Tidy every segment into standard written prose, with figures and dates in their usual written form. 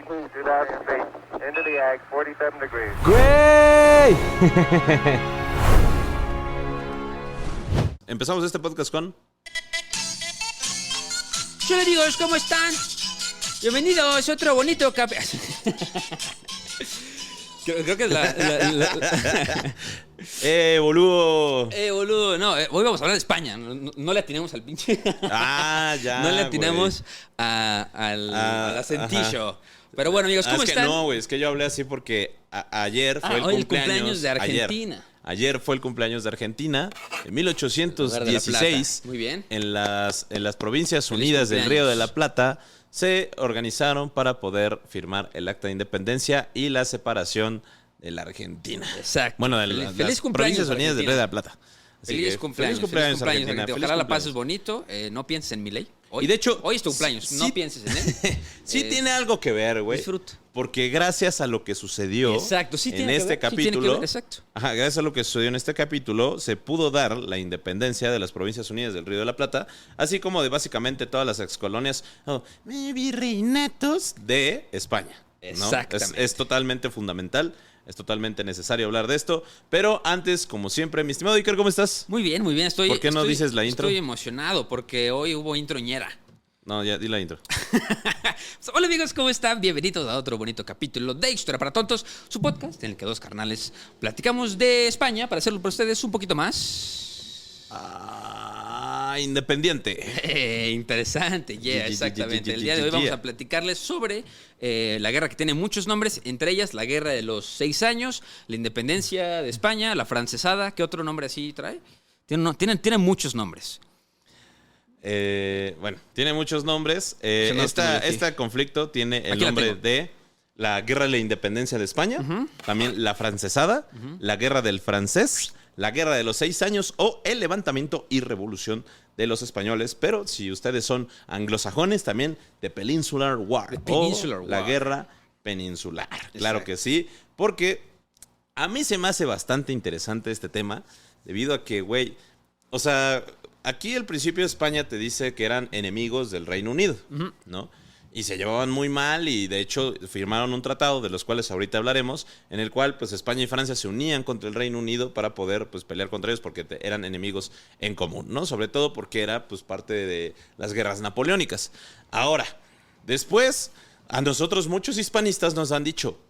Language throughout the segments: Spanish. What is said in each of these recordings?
2000 feet, into the ag, 47 degrees. ¡Güey! Empezamos este podcast con... Hola amigos, ¿cómo están? Bienvenidos a otro bonito Creo que es la... boludo. Boludo, no, hoy vamos a hablar de España. No le atinamos al pinche... Ah, ya, No le atinamos al acentillo. Ajá. Pero bueno, amigos, ¿cómo es están? Que no, güey, es que yo hablé así porque ayer fue hoy el cumpleaños de Argentina. Ayer fue el cumpleaños de Argentina, en 1816. Muy bien. En las Provincias Unidas del Río de la Plata se organizaron para poder firmar el Acta de Independencia y la separación de la Argentina. Exacto. Bueno, de las Provincias Unidas del Río de la Plata. Feliz cumpleaños, Argentina. Ojalá la pases bonito. No pienses en Milei. Y de hecho, hoy es tu cumpleaños. Sí, no pienses en él. Sí tiene algo que ver, güey. Disfruta. Porque gracias a lo que sucedió en este capítulo, gracias a lo que sucedió en este capítulo, se pudo dar la independencia de las Provincias Unidas del Río de la Plata, así como de básicamente todas las excolonias virreinatos de España, ¿no? Exactamente. Es totalmente fundamental. Es totalmente necesario hablar de esto. Pero antes, como siempre, mi estimado Iker, ¿cómo estás? Muy bien, muy bien. ¿Por qué no dices la intro? Estoy emocionado porque hoy hubo introñera. No, ya di la intro. Hola amigos, ¿cómo están? Bienvenidos a otro bonito capítulo de Historia para Tontos, su podcast en el que dos carnales platicamos de España para hacerlo para ustedes un poquito más... independiente. Interesante, exactamente. El día de hoy vamos a platicarles sobre la guerra que tiene muchos nombres, entre ellas la Guerra de los 6 años, la independencia de España, la francesada. ¿Qué otro nombre así trae? Tiene muchos nombres. Bueno, tiene muchos nombres. Este conflicto tiene el nombre de la Guerra de la Independencia de España, también la francesada, la Guerra del Francés, la Guerra de los 6 años o el levantamiento y revolución de los españoles. Pero si ustedes son anglosajones, también The Peninsular War. La Guerra Peninsular. Exacto. Claro que sí, porque a mí se me hace bastante interesante este tema, debido a que, güey, o sea... Aquí al principio España te dice que eran enemigos del Reino Unido, ¿no? Y se llevaban muy mal y de hecho firmaron un tratado, de los cuales ahorita hablaremos, en el cual pues España y Francia se unían contra el Reino Unido para poder pues pelear contra ellos porque eran enemigos en común, ¿no? Sobre todo porque era pues parte de las guerras napoleónicas. Ahora, después a nosotros muchos hispanistas nos han dicho,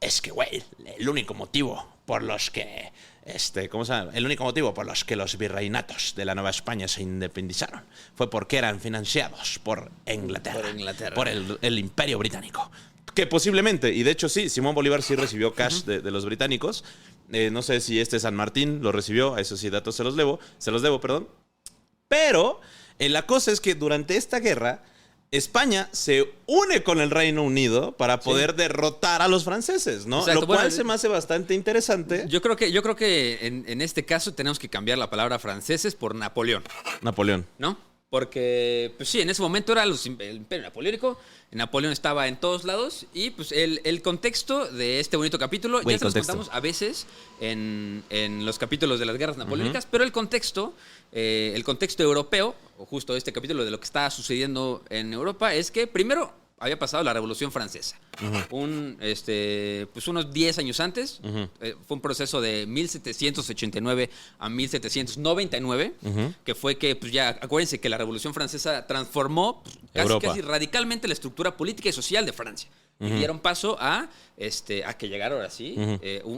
es que güey, el único motivo por los que... El único motivo por los que los virreinatos de la Nueva España se independizaron fue porque eran financiados por Inglaterra, por el Imperio Británico. Que posiblemente, y de hecho sí, Simón Bolívar sí recibió cash de los británicos. No sé si San Martín lo recibió, a esos sí datos se los debo, Pero la cosa es que durante esta guerra España se une con el Reino Unido para poder derrotar a los franceses, ¿no? Exacto. Lo cual se me hace bastante interesante. Yo creo que en este caso tenemos que cambiar la palabra franceses por Napoleón. Napoleón. ¿No? Porque, pues sí, en ese momento era el Imperio Napoleónico. Napoleón estaba en todos lados. Y pues el contexto de este bonito capítulo, ya se los contamos a veces en los capítulos de las guerras napoleónicas, pero el contexto europeo, o justo este capítulo de lo que está sucediendo en Europa, es que primero había pasado la Revolución Francesa. Pues unos 10 años antes, fue un proceso de 1789 a 1799, que fue que, pues ya, acuérdense que la Revolución Francesa transformó casi radicalmente la estructura política y social de Francia. Y dieron paso a que llegara ahora sí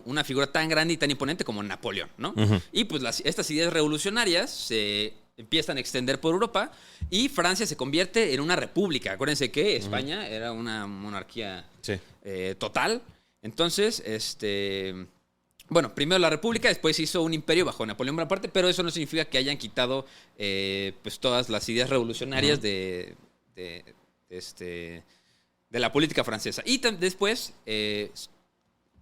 una figura tan grande y tan imponente como Napoleón, ¿no? Y pues estas ideas revolucionarias se empiezan a extender por Europa y Francia se convierte en una república. Acuérdense que España era una monarquía total. Entonces, bueno, primero la república, después se hizo un imperio bajo Napoleón Bonaparte, pero eso no significa que hayan quitado pues todas las ideas revolucionarias de la política francesa. Y después,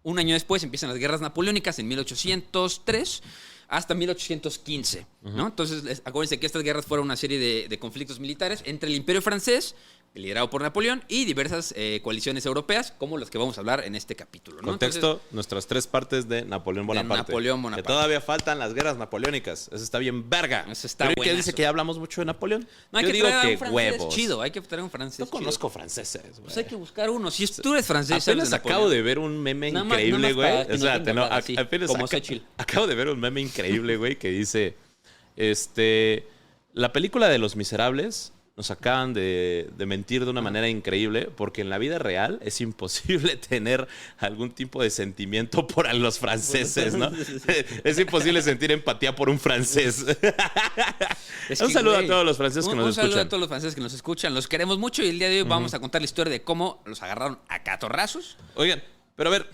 un año después, empiezan las guerras napoleónicas en 1803 hasta 1815, ¿no? Entonces, acuérdense que estas guerras fueron una serie de conflictos militares entre el Imperio francés liderado por Napoleón, y diversas coaliciones europeas, como las que vamos a hablar en este capítulo, ¿no? Contexto, entonces, nuestras 3 partes de Napoleón Bonaparte. Que todavía faltan las guerras napoleónicas. Eso está bien verga. Eso está bueno. ¿Qué dice que ya hablamos mucho de Napoleón? No, hay que digo que huevos. Chido, hay que traer un francés. No conozco franceses, güey. Pues hay que buscar uno. Si tú eres francés, apenas acabo de ver un meme increíble, güey. O sea, acabo de ver un meme increíble, güey, que dice, la película de Los Miserables nos acaban de mentir de una manera increíble, porque en la vida real es imposible tener algún tipo de sentimiento por los franceses, ¿no? Es imposible sentir empatía por un francés. Un saludo a todos los franceses que nos escuchan. Un saludo a todos los franceses que nos escuchan. Los queremos mucho y el día de hoy vamos a contar la historia de cómo los agarraron a catorrazos. Oigan, pero a ver,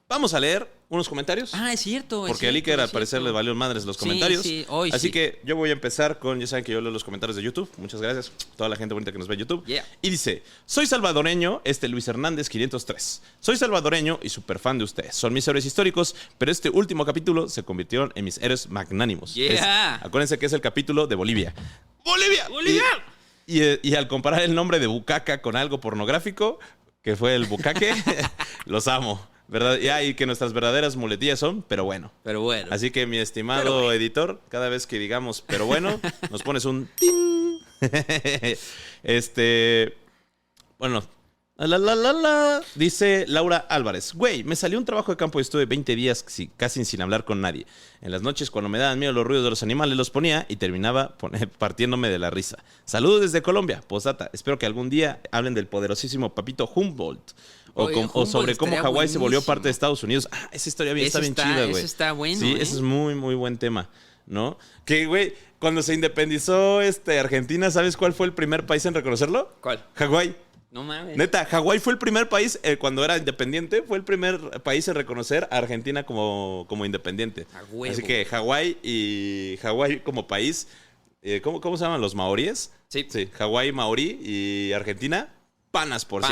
vamos a leer unos comentarios. Ah, es cierto. Porque a Iker al parecer le valió madres los comentarios. Sí, así que yo voy a empezar con, ya saben que yo leo los comentarios de YouTube. Muchas gracias a toda la gente bonita que nos ve en YouTube. Yeah. Y dice, soy salvadoreño, Luis Hernández 503. Soy salvadoreño y súper fan de ustedes. Son mis héroes históricos, pero este último capítulo se convirtieron en mis héroes magnánimos. Acuérdense que es el capítulo de Bolivia. ¡Bolivia! Y al comparar el nombre de Bucaca con algo pornográfico, que fue el bucaque, los amo. ¿Verdad? Y que nuestras verdaderas muletillas son, pero bueno. Así que, mi estimado editor, cada vez que digamos, pero bueno, nos pones un tin. Bueno. Dice Laura Álvarez. Güey, me salió un trabajo de campo y estuve 20 días casi sin hablar con nadie. En las noches, cuando me daban miedo los ruidos de los animales, los ponía y terminaba partiéndome de la risa. Saludos desde Colombia. Postdata. Espero que algún día hablen del poderosísimo papito Humboldt. O sobre cómo Hawái se volvió parte de Estados Unidos. Ah, esa historia está bien chida, güey. Eso está bueno. Sí, ese es muy, muy buen tema, ¿no? Que, güey, cuando se independizó Argentina, ¿sabes cuál fue el primer país en reconocerlo? ¿Cuál? Hawái. No mames. Neta, Hawái fue el primer país, cuando era independiente, fue el primer país en reconocer a Argentina como independiente. A huevo. Así que Hawái como país, ¿cómo se llaman los maoríes? Sí. Hawái, maorí y Argentina. Panas por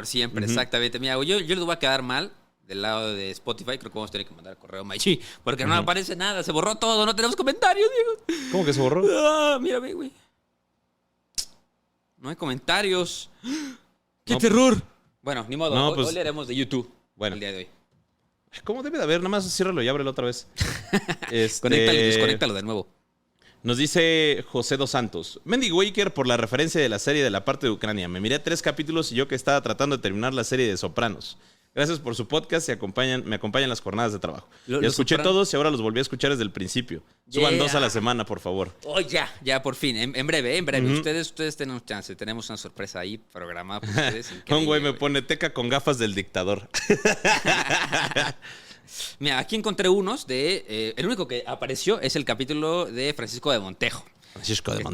siempre, exactamente. Mira, yo le voy a quedar mal del lado de Spotify. Creo que vamos a tener que mandar correo Maichi, porque no aparece nada. Se borró todo, no tenemos comentarios, Diego. ¿Cómo que se borró? Mírame, güey. No hay comentarios. ¡Qué terror! Bueno, ni modo. Hoy leeremos de YouTube. Bueno. El día de hoy. ¿Cómo debe de haber? Nada más ciérralo y ábrelo otra vez. Conéctalo y desconéctalo de nuevo. Nos dice José Dos Santos. Mendigo Iker por la referencia de la serie de la parte de Ucrania. Me miré 3 capítulos y yo que estaba tratando de terminar la serie de Sopranos. Gracias por su podcast y me acompañan las jornadas de trabajo. Ya escuché todos y ahora los volví a escuchar desde el principio. Suban 2 a la semana, por favor. Oh, ya, por fin. En breve. Ustedes tenemos chance. Tenemos una sorpresa ahí programada por ustedes. Un güey me pone teca con gafas del dictador. Mira, aquí encontré unos de... el único que apareció es el capítulo de Francisco de Montejo.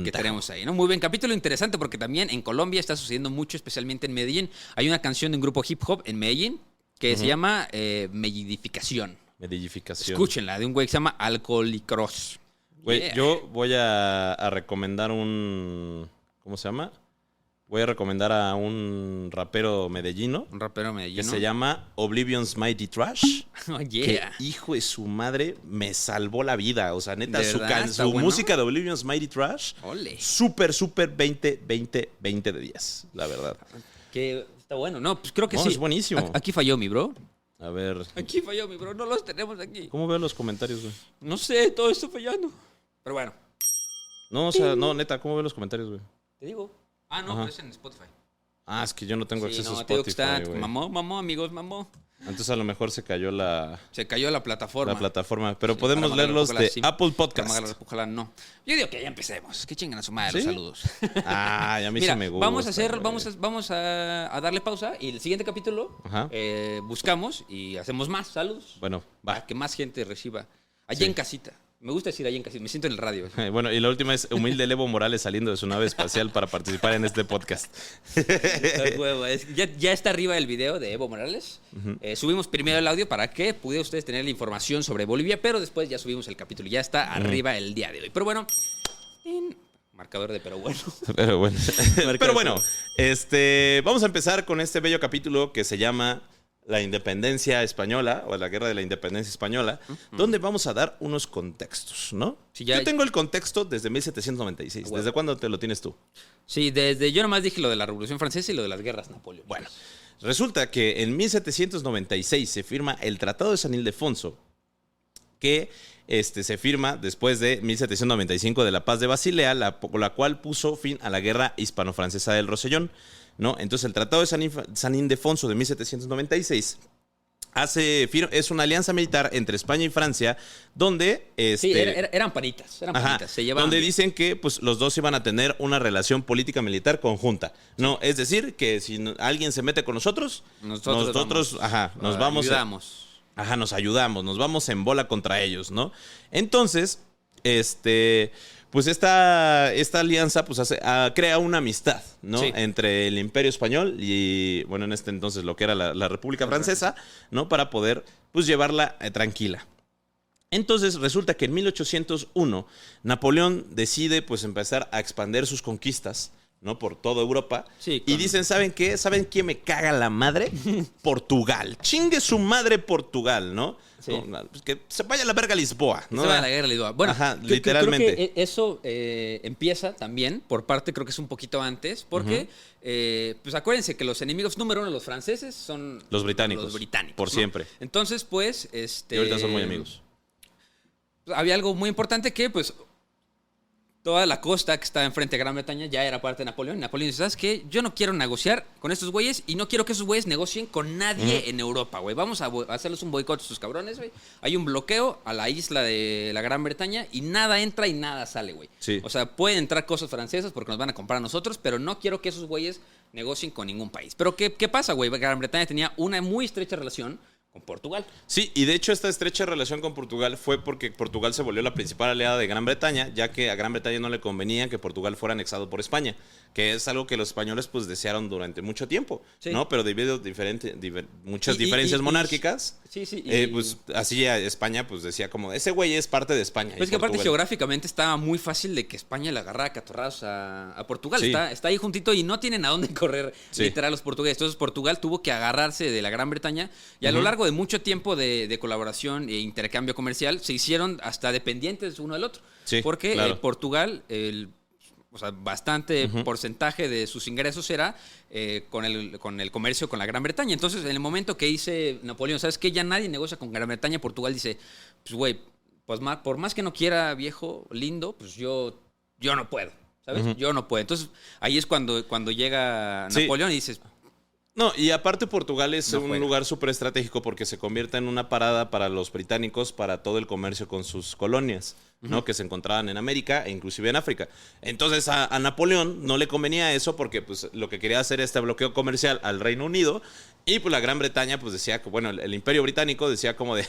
Que tenemos ahí, ¿no? Muy bien, capítulo interesante porque también en Colombia está sucediendo mucho, especialmente en Medellín. Hay una canción de un grupo hip hop en Medellín que se llama Mellidificación. Escúchenla, de un güey que se llama Alcoholicross. Güey, yo voy a recomendar un... ¿Cómo se llama? Voy a recomendar a un rapero medellino. Que se llama Oblivion's Mighty Trash. Oh, yeah. Que, hijo de su madre, me salvó la vida. O sea, neta, su música de Oblivion's Mighty Trash. Ole. Súper 20 de 10, la verdad. Que está bueno. No, pues creo que sí. Es buenísimo. Aquí falló mi bro. A ver. Aquí falló mi bro. No los tenemos aquí. ¿Cómo veo los comentarios, güey? No sé, todo está fallando. Pero bueno. No, o sea, no, neta, ¿cómo veo los comentarios, güey? Te digo. Ah, no, pero es en Spotify. Ah, es que yo no tengo acceso a Spotify. Mamó, amigos. Entonces a lo mejor se cayó la plataforma. Pero podemos leerlos de Apple Podcast. Ojalá no. Yo digo que ya empecemos. Que chingan a su madre los saludos. Ah, ya a mí sí me gusta. Vamos a darle pausa y el siguiente capítulo buscamos y hacemos más saludos. Bueno, va. Para que más gente reciba. Allá en casita. Me gusta decir allá en casita. Me siento en el radio. Bueno, y la última es humilde Evo Morales saliendo de su nave espacial para participar en este podcast. Ya está arriba el video de Evo Morales. Subimos primero el audio para que pudieran ustedes tener la información sobre Bolivia, pero después ya subimos el capítulo. Ya está arriba el día de hoy. Pero bueno, marcador de pero bueno. Pero bueno, vamos a empezar con este bello capítulo que se llama la independencia española o la guerra de la independencia española, donde vamos a dar unos contextos, ¿no? Sí, yo tengo el contexto desde 1796. Bueno. ¿Desde cuándo te lo tienes tú? Sí, yo nomás dije lo de la Revolución Francesa y lo de las guerras napoleónicas. Bueno, resulta que en 1796 se firma el Tratado de San Ildefonso, que se firma después de 1795 de la Paz de Basilea, la cual puso fin a la guerra hispano-francesa del Rosellón, ¿no? Entonces el Tratado de San Ildefonso de 1796 es una alianza militar entre España y Francia donde... sí, eran panitas, se llevaban donde bien. Dicen que pues, los dos iban a tener una relación política-militar conjunta, ¿no? Es decir, que si alguien se mete con nosotros nos vamos... nos ayudamos, nos vamos en bola contra ellos, ¿no? Entonces, pues esta alianza pues crea una amistad, ¿no? Sí. Entre el Imperio Español y, bueno, en este entonces lo que era la República Francesa, ¿no? Para poder pues llevarla tranquila. Entonces resulta que en 1801 Napoleón decide pues empezar a expandir sus conquistas, ¿no? Por toda Europa. Sí, y dicen, ¿saben qué? ¿Saben quién me caga la madre? Portugal. Chingue su madre Portugal, ¿no? Sí. No, pues que se vaya a la verga Lisboa, ¿no? Se vaya a la guerra Lisboa. Bueno, literalmente. Creo que eso empieza también, por parte, creo que es un poquito antes, porque, pues acuérdense que los enemigos número uno de los franceses son... Los británicos. Por ¿no? siempre. Entonces, pues, Y ahorita son muy amigos. Había algo muy importante que, pues... Toda la costa que estaba enfrente de Gran Bretaña ya era parte de Napoleón. Y Napoleón dice, ¿sabes qué? Yo no quiero negociar con estos güeyes y no quiero que esos güeyes negocien con nadie en Europa, güey. Vamos a hacerles un boicot a estos cabrones, güey. Hay un bloqueo a la isla de la Gran Bretaña y nada entra y nada sale, güey. Sí. O sea, pueden entrar cosas francesas porque nos van a comprar a nosotros, pero no quiero que esos güeyes negocien con ningún país. Pero ¿qué pasa, güey? Gran Bretaña tenía una muy estrecha relación con Portugal. Sí, y de hecho esta estrecha relación con Portugal fue porque Portugal se volvió la principal aliada de Gran Bretaña, ya que a Gran Bretaña no le convenía que Portugal fuera anexado por España, que es algo que los españoles pues desearon durante mucho tiempo, sí. ¿no? Pero debido a muchas diferencias monárquicas, pues así España pues decía como, ese güey es parte de España. Pues que aparte geográficamente estaba muy fácil de que España le agarrara catorrazos a Portugal. Sí. Está ahí juntito y no tienen a dónde correr literal los portugueses. Entonces Portugal tuvo que agarrarse de la Gran Bretaña y a lo largo de mucho tiempo de colaboración e intercambio comercial se hicieron hasta dependientes uno del otro. Sí, porque claro. Portugal, bastante porcentaje de sus ingresos era con el comercio con la Gran Bretaña. Entonces, en el momento que dice Napoleón, ¿sabes qué? Ya nadie negocia con Gran Bretaña. Portugal dice, pues güey, pues por más que no quiera, viejo, lindo, pues yo no puedo, ¿sabes? Yo no puedo. Entonces, ahí es cuando llega Napoleón y dices... No, y aparte Portugal es un lugar súper estratégico porque se convierte en una parada para los británicos para todo el comercio con sus colonias, ¿no? Que se encontraban en América e inclusive en África. Entonces a Napoleón no le convenía eso porque pues lo que quería hacer este bloqueo comercial al Reino Unido y pues la Gran Bretaña pues decía que, bueno, el Imperio Británico decía como de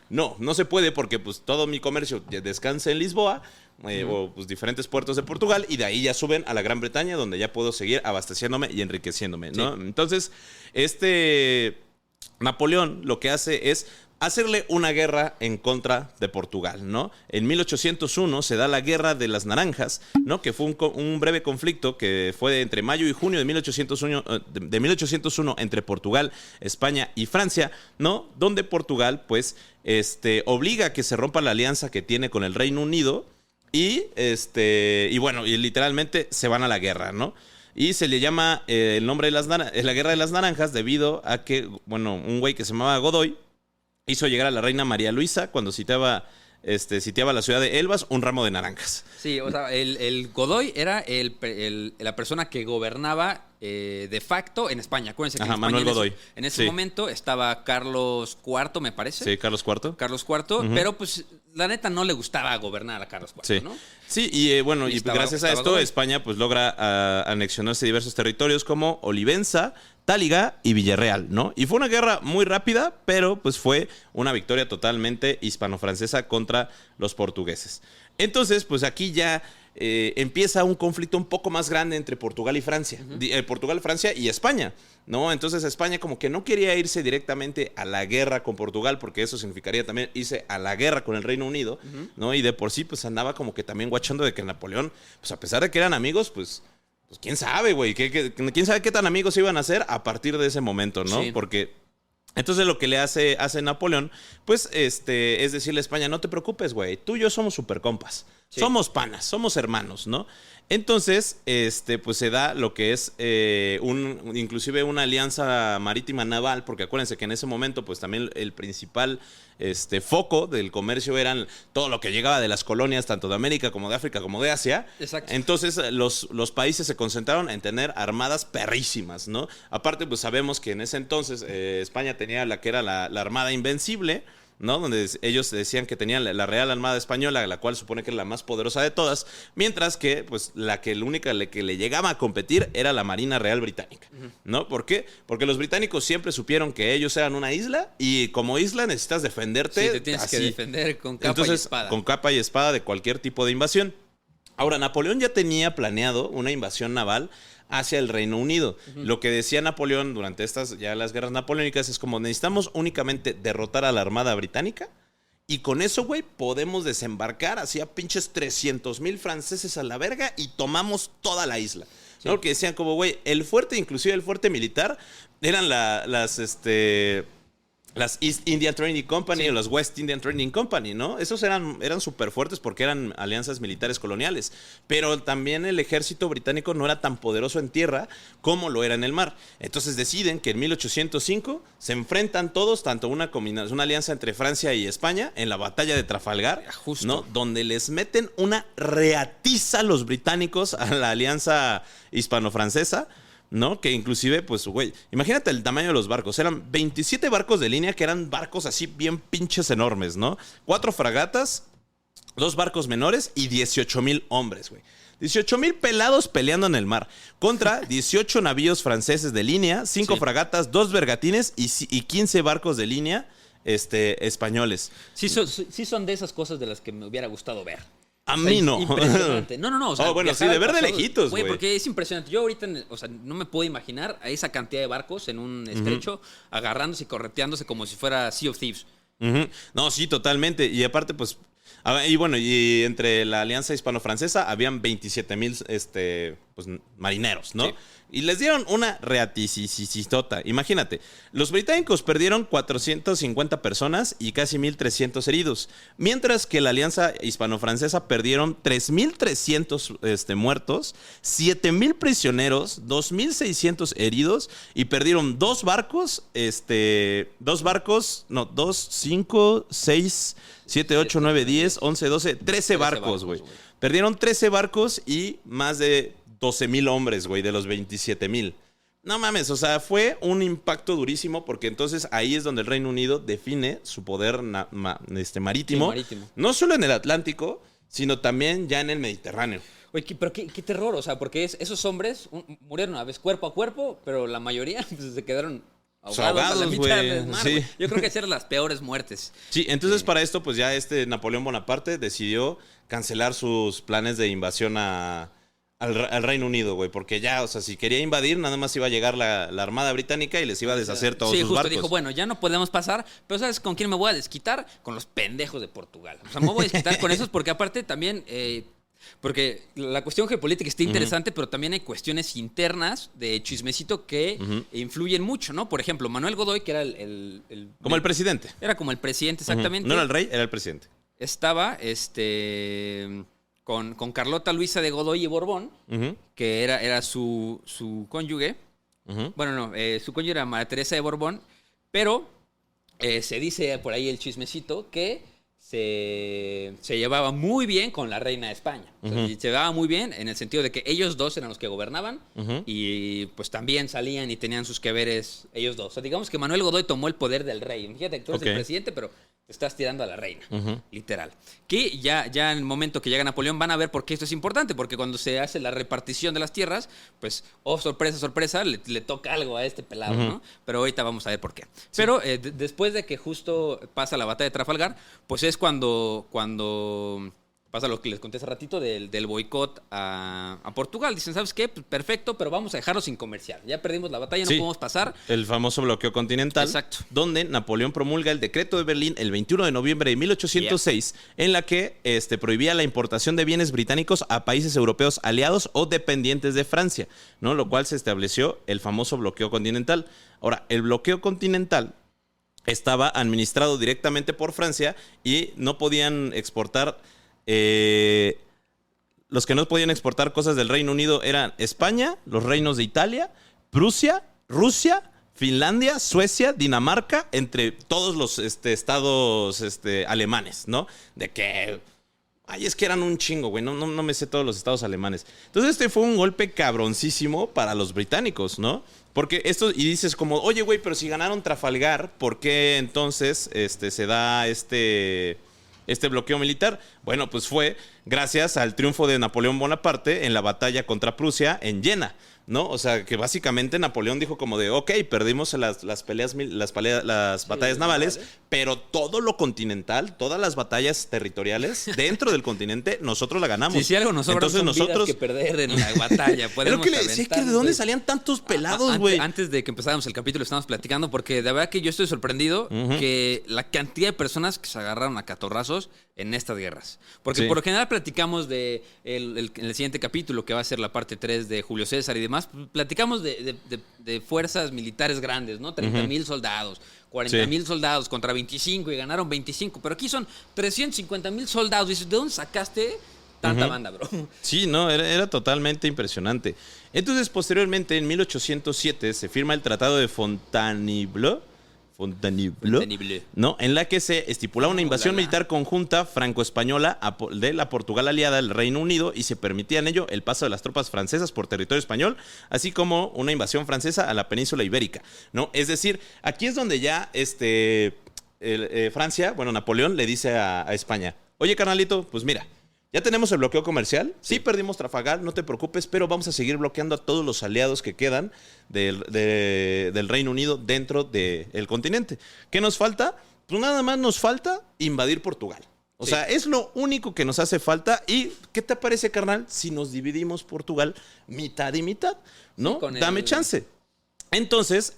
no se puede porque pues todo mi comercio descansa en Lisboa. O pues diferentes puertos de Portugal y de ahí ya suben a la Gran Bretaña donde ya puedo seguir abasteciéndome y enriqueciéndome, ¿no? Sí. Entonces, Napoleón lo que hace es hacerle una guerra en contra de Portugal, ¿no? En 1801 se da la Guerra de las Naranjas, ¿no? Que fue un breve conflicto que fue entre mayo y junio de 1801 entre Portugal, España y Francia, ¿no? Donde Portugal, pues, obliga a que se rompa la alianza que tiene con el Reino Unido. Y bueno, y literalmente se van a la guerra, ¿no? Y se le llama el nombre de la Guerra de las Naranjas debido a que, bueno, un güey que se llamaba Godoy hizo llegar a la reina María Luisa cuando sitiaba la ciudad de Elvas un ramo de naranjas. Sí, o sea, el Godoy era la persona que gobernaba de facto en España. Acuérdense que Manuel Godoy. En ese momento estaba Carlos IV, me parece. Sí, Carlos IV. Carlos IV, pero pues la neta no le gustaba gobernar a Carlos IV, ¿no? Sí, y bueno, y gracias a esto Godoy. España pues logra anexionarse diversos territorios como Olivenza, Táliga y Villarreal, ¿no? Y fue una guerra muy rápida, pero pues fue una victoria totalmente hispano-francesa contra los portugueses. Entonces, pues aquí ya empieza un conflicto un poco más grande entre Portugal y Francia. Portugal, Francia y España, ¿no? Entonces España como que no quería irse directamente a la guerra con Portugal, porque eso significaría también irse a la guerra con el Reino Unido, ¿no? Y de por sí, pues andaba como que también guachando de que Napoleón, pues a pesar de que eran amigos, pues quién sabe, güey, quién sabe qué tan amigos iban a ser a partir de ese momento, ¿no? Sí. Porque Entonces lo que le hace Napoleón, pues es decirle a España, no te preocupes, güey, tú y yo somos super compas, somos panas, somos hermanos, ¿no? Entonces, pues se da lo que es inclusive una alianza marítima naval, porque acuérdense que en ese momento, pues también el principal foco del comercio eran todo lo que llegaba de las colonias, tanto de América como de África como de Asia. Exacto. Entonces, los países se concentraron en tener armadas perrísimas, ¿no? Aparte, pues sabemos que en ese entonces España tenía la que era la Armada Invencible, ¿no? Donde ellos decían que tenían la Real Armada Española, la cual supone que era la más poderosa de todas, mientras que pues la única que le llegaba a competir era la Marina Real Británica, ¿no? ¿Por qué? Porque los británicos siempre supieron que ellos eran una isla y como isla necesitas defenderte. Sí, te tienes que defender con capa y espada. Con capa y espada de cualquier tipo de invasión. Ahora, Napoleón ya tenía planeado una invasión naval hacia el Reino Unido. Lo que decía Napoleón durante las guerras napoleónicas es como necesitamos únicamente derrotar a la Armada Británica y con eso, güey, podemos desembarcar así a pinches 300,000 franceses a la verga y tomamos toda la isla. Sí. ¿No? Que decían como, güey, el fuerte, inclusive el fuerte militar, eran las East India Trading Company o las West Indian Trading Company, ¿no? Esos eran súper fuertes porque eran alianzas militares coloniales. Pero también el ejército británico no era tan poderoso en tierra como lo era en el mar. Entonces deciden que en 1805 se enfrentan todos, tanto una alianza entre Francia y España, en la batalla de Trafalgar, justo, ¿no? Donde les meten una reatiza los británicos a la alianza hispano-francesa, ¿no? Que inclusive, pues, güey, imagínate el tamaño de los barcos. Eran 27 barcos de línea que eran barcos así bien pinches enormes, ¿no? 4 fragatas, 2 barcos menores y 18,000 hombres, güey. 18,000 pelados peleando en el mar contra 18 navíos franceses de línea, 5 fragatas, 2 bergatines y 15 barcos de línea españoles. Sí son de esas cosas de las que me hubiera gustado ver. A mí no. Impresionante. No. O sea, bueno, sí, de ver de lejitos, güey. Porque es impresionante. Yo ahorita, no me puedo imaginar a esa cantidad de barcos en un estrecho agarrándose y correteándose como si fuera Sea of Thieves. No, sí, totalmente. Y aparte, pues, y entre la alianza hispano-francesa habían 27,000 pues, marineros, ¿no? Sí. Y les dieron una reaticisitota. Imagínate, los británicos perdieron 450 personas y casi 1,300 heridos, mientras que la alianza hispano-francesa perdieron 3,300 muertos, 7,000 prisioneros, 2,600 heridos y perdieron 2 barcos, 5, 6, 7, 8, 9, 10, 11, 12, 13 barcos, güey. Perdieron 13 barcos y más de 12,000 hombres, güey, de los 27,000. No mames, o sea, fue un impacto durísimo porque entonces ahí es donde el Reino Unido define su poder marítimo, sí, marítimo. No solo en el Atlántico, sino también ya en el Mediterráneo. Oye, pero qué terror, o sea, porque esos hombres murieron a veces cuerpo a cuerpo, pero la mayoría pues, se quedaron ahogados a la mitad del mar, sí. Yo creo que esas eran las peores muertes. Sí, entonces para esto, pues ya Napoleón Bonaparte decidió cancelar sus planes de invasión al Reino Unido, güey, porque ya, o sea, si quería invadir, nada más iba a llegar la Armada Británica y les iba a deshacer todos sus barcos. Sí, justo dijo, bueno, ya no podemos pasar, pero ¿sabes con quién me voy a desquitar? Con los pendejos de Portugal. O sea, me voy a desquitar con esos porque aparte también, porque la cuestión geopolítica está interesante, pero también hay cuestiones internas de chismecito que influyen mucho, ¿no? Por ejemplo, Manuel Godoy, que era como el presidente. Era como el presidente, exactamente. No era el rey, era el presidente. Estaba, con Carlota Luisa de Godoy y Borbón, que era su cónyuge. Bueno, no, su cónyuge era María Teresa de Borbón, pero se dice por ahí el chismecito que se llevaba muy bien con la reina de España. O sea, se llevaba muy bien en el sentido de que ellos dos eran los que gobernaban y pues también salían y tenían sus que veres ellos dos. O sea, digamos que Manuel Godoy tomó el poder del rey. Fíjate que tú eres el presidente, pero te estás tirando a la reina, literal. Que ya en el momento que llega Napoleón van a ver por qué esto es importante, porque cuando se hace la repartición de las tierras, pues, sorpresa, le toca algo a este pelado, ¿no? Pero ahorita vamos a ver por qué. Sí. Pero después de que justo pasa la batalla de Trafalgar, pues es cuando pasa lo que les conté hace ratito del boicot a Portugal. Dicen, ¿sabes qué? Pues perfecto, pero vamos a dejarlo sin comerciar. Ya perdimos la batalla, no podemos pasar. El famoso bloqueo continental. Exacto. Donde Napoleón promulga el decreto de Berlín el 21 de noviembre de 1806, en la que prohibía la importación de bienes británicos a países europeos aliados o dependientes de Francia, ¿no? Lo cual se estableció el famoso bloqueo continental. Ahora, el bloqueo continental estaba administrado directamente por Francia y no podían exportar... los que no podían exportar cosas del Reino Unido eran España, los reinos de Italia, Prusia, Rusia, Finlandia, Suecia, Dinamarca, entre todos los estados alemanes, ¿no? De que... Ay, es que eran un chingo, güey. No me sé todos los estados alemanes. Entonces fue un golpe cabroncísimo para los británicos, ¿no? Porque esto... Y dices como, oye, güey, pero si ganaron Trafalgar, ¿por qué entonces se da este bloqueo militar? Bueno, pues fue gracias al triunfo de Napoleón Bonaparte en la batalla contra Prusia en Jena, ¿no? O sea, que básicamente Napoleón dijo como de, ok, perdimos las batallas navales, pero todo lo continental, todas las batallas territoriales dentro del continente, nosotros la ganamos. Si algo nos sobra, entonces nosotros que perder en la batalla. Es lo que le decía, que de dónde salían tantos pelados, güey. Antes de que empezáramos el capítulo estábamos platicando, porque de verdad que yo estoy sorprendido que la cantidad de personas que se agarraron a catorrazos en estas guerras. Porque por lo general platicamos de en el siguiente capítulo, que va a ser la parte 3 de Julio César y demás, platicamos de fuerzas militares grandes, ¿no? 30,000 soldados, 40,000 soldados contra 25 y ganaron 25. Pero aquí son 350,000 soldados. Y dices, ¿de dónde sacaste tanta banda, bro? Sí, no, era totalmente impresionante. Entonces, posteriormente, en 1807, se firma el Tratado de Fontainebleau, ¿no? En la que se estipulaba una invasión militar conjunta franco-española de la Portugal aliada al Reino Unido y se permitía en ello el paso de las tropas francesas por territorio español, así como una invasión francesa a la península ibérica, ¿no? Es decir, aquí es donde ya Francia, bueno, Napoleón le dice a España, oye, carnalito, pues mira, ya tenemos el bloqueo comercial. Sí, perdimos Trafalgar, no te preocupes, pero vamos a seguir bloqueando a todos los aliados que quedan del Reino Unido dentro del continente. ¿Qué nos falta? Pues nada más nos falta invadir Portugal. O sea, es lo único que nos hace falta. ¿Y qué te parece, carnal, si nos dividimos Portugal mitad y mitad? ¿No? Dame chance. Entonces,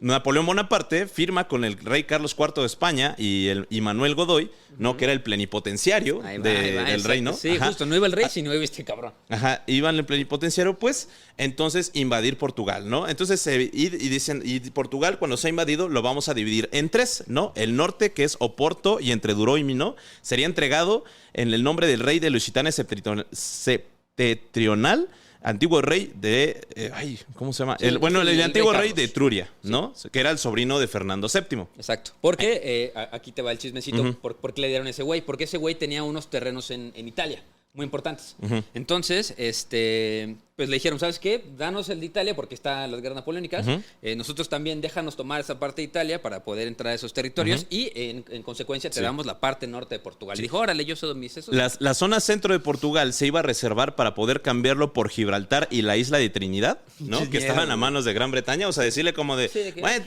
Napoleón Bonaparte firma con el rey Carlos IV de España y Manuel Godoy, ¿no? Que era el plenipotenciario del reino. Sí, justo, no iba el rey, sino iba este cabrón. Ajá, iban el plenipotenciario, pues, entonces invadir Portugal, ¿no? Entonces, dicen, y Portugal, cuando se ha invadido, lo vamos a dividir en tres, ¿no? El norte, que es Oporto y entre Duró y Minó, sería entregado en el nombre del rey de Lusitania septentrional, antiguo rey de... ¿cómo se llama? Sí, el antiguo rey de Etruria, ¿no? Sí. Que era el sobrino de Fernando VII. Exacto. Porque, aquí te va el chismecito, ¿por qué le dieron ese güey? Porque ese güey tenía unos terrenos en Italia, muy importantes. Entonces, pues le dijeron, ¿sabes qué? Danos el de Italia porque están las guerras napoleónicas. Nosotros también déjanos tomar esa parte de Italia para poder entrar a esos territorios y en consecuencia te damos la parte norte de Portugal. Y dijo, órale, yo cedo mis esos. La zona centro de Portugal se iba a reservar para poder cambiarlo por Gibraltar y la isla de Trinidad, ¿no? Que estaban a manos de Gran Bretaña. O sea, decirle como de,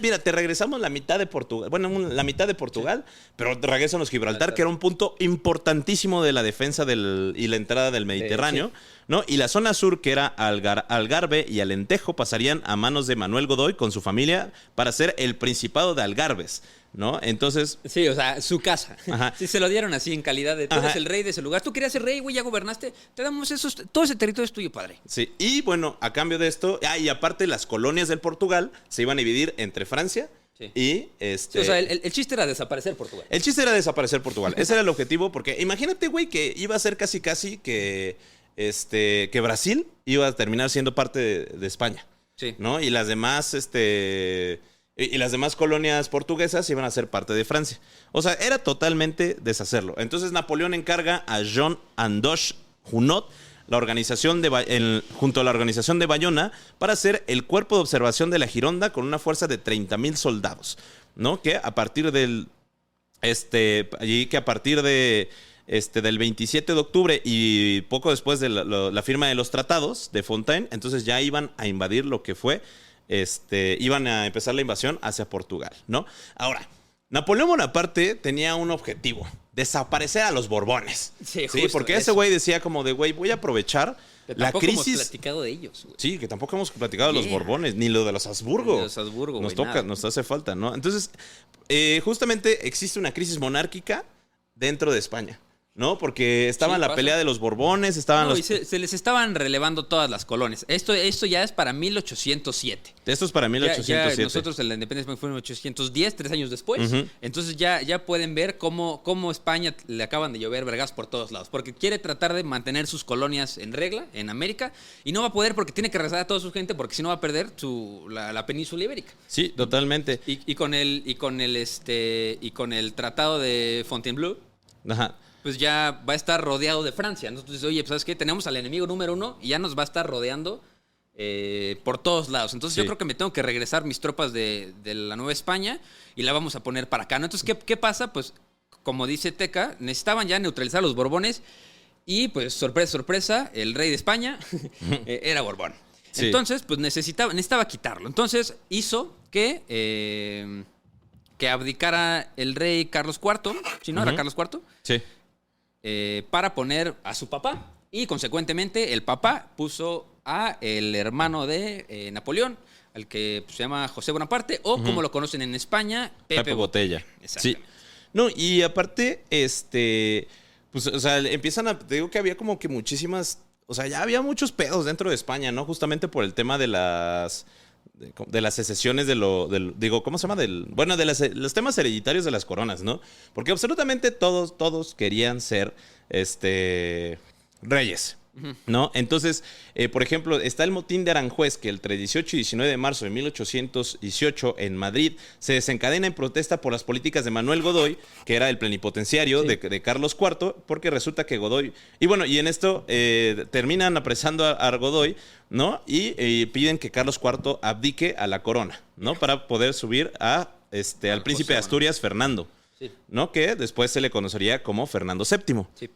mira, te regresamos la mitad de Portugal. Bueno, la mitad de Portugal, pero regresanos Gibraltar, que era un punto importantísimo de la defensa y la entrada del Mediterráneo, ¿no? Y la zona sur, que era Algarve y Alentejo, pasarían a manos de Manuel Godoy con su familia para ser el Principado de Algarbes, ¿no? Entonces... Sí, o sea, su casa. Ajá. Sí, se lo dieron así en calidad de, tú eres el rey de ese lugar. Tú querías ser rey, güey, ya gobernaste. Te damos todo ese territorio es tuyo, padre. Sí, y bueno, a cambio de esto, y aparte las colonias del Portugal se iban a dividir entre Francia y Sí, o sea, el chiste era desaparecer Portugal. El chiste era desaparecer Portugal. Ese era el objetivo, porque imagínate, güey, que iba a ser casi que Brasil iba a terminar siendo parte de España. Sí. ¿No? Y las demás, y las demás colonias portuguesas iban a ser parte de Francia. O sea, era totalmente deshacerlo. Entonces Napoleón encarga a Jean Andoche Junot junto a la organización de Bayona para hacer el cuerpo de observación de la Gironda con una fuerza de 30,000 soldados, ¿no? Que a partir del del 27 de octubre y poco después de la firma de los tratados de Fontaine, entonces ya iban a invadir lo que fue, iban a empezar la invasión hacia Portugal, ¿no? Ahora, Napoleón Bonaparte tenía un objetivo: desaparecer a los Borbones. Sí, porque ese güey decía como de, güey, voy a aprovechar la crisis. Tampoco hemos platicado de ellos, güey. Sí, que tampoco hemos platicado de los Borbones, ni lo de los Habsburgo. De los Habsburgo, nos hace falta, ¿no? Entonces, justamente existe una crisis monárquica dentro de España, ¿no? Porque estaba la pelea de los Borbones, estaban y se les estaban relevando todas las colonias. Esto ya es para 1807. Esto es para 1807. Ya nosotros en la independencia fue en 1810, 3 años después. Entonces ya pueden ver cómo España le acaban de llover vergas por todos lados. Porque quiere tratar de mantener sus colonias en regla en América y no va a poder porque tiene que regresar a toda su gente porque si no va a perder la península ibérica. Sí, totalmente. Y con el tratado de Fontainebleau. Ajá. Pues ya va a estar rodeado de Francia. Entonces, oye, pues ¿sabes qué? Tenemos al enemigo número 1 y ya nos va a estar rodeando por todos lados. Entonces yo creo que me tengo que regresar mis tropas de la Nueva España y la vamos a poner para acá, ¿no? Entonces, ¿qué pasa? Pues, como dice Teca, necesitaban ya neutralizar a los Borbones y, pues, sorpresa, sorpresa, el rey de España era Borbón. Sí. Entonces, pues, necesitaba quitarlo. Entonces, hizo que abdicara el rey Carlos IV. ¿Sí, no? ¿Era Carlos IV? Sí. Para poner a su papá. Y, consecuentemente, el papá puso a el hermano de Napoleón, al que se llama José Bonaparte, o como lo conocen en España, Pepe Botella. Sí. No, y aparte, pues, o sea, te digo que había como que muchísimas, o sea, ya había muchos pedos dentro de España, ¿no? Justamente por el tema de las secesiones ¿cómo se llama? De los temas hereditarios de las coronas, ¿no? Porque absolutamente todos querían ser, reyes, ¿no? Entonces, por ejemplo, está el motín de Aranjuez, que el 18 y 19 de marzo de 1818 en Madrid se desencadena en protesta por las políticas de Manuel Godoy, que era el plenipotenciario de Carlos IV, porque resulta que Godoy... Y en esto terminan apresando a Godoy, ¿no? Y piden que Carlos IV abdique a la corona, ¿no? Para poder subir al príncipe de Asturias, Fernando, ¿no? Que después se le conocería como Fernando VII. Sí.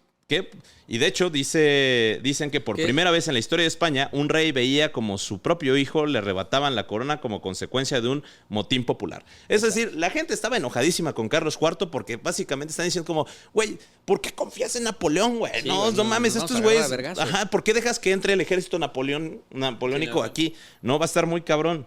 Y de hecho dicen que por primera vez en la historia de España un rey veía como su propio hijo le arrebataban la corona como consecuencia de un motín popular. Es decir, la gente estaba enojadísima con Carlos IV porque básicamente están diciendo como, güey, ¿por qué confías en Napoleón, güey? Sí, no mames, estos güeyes. Ajá, ¿por qué dejas que entre el ejército napoleónico aquí? No, va a estar muy cabrón.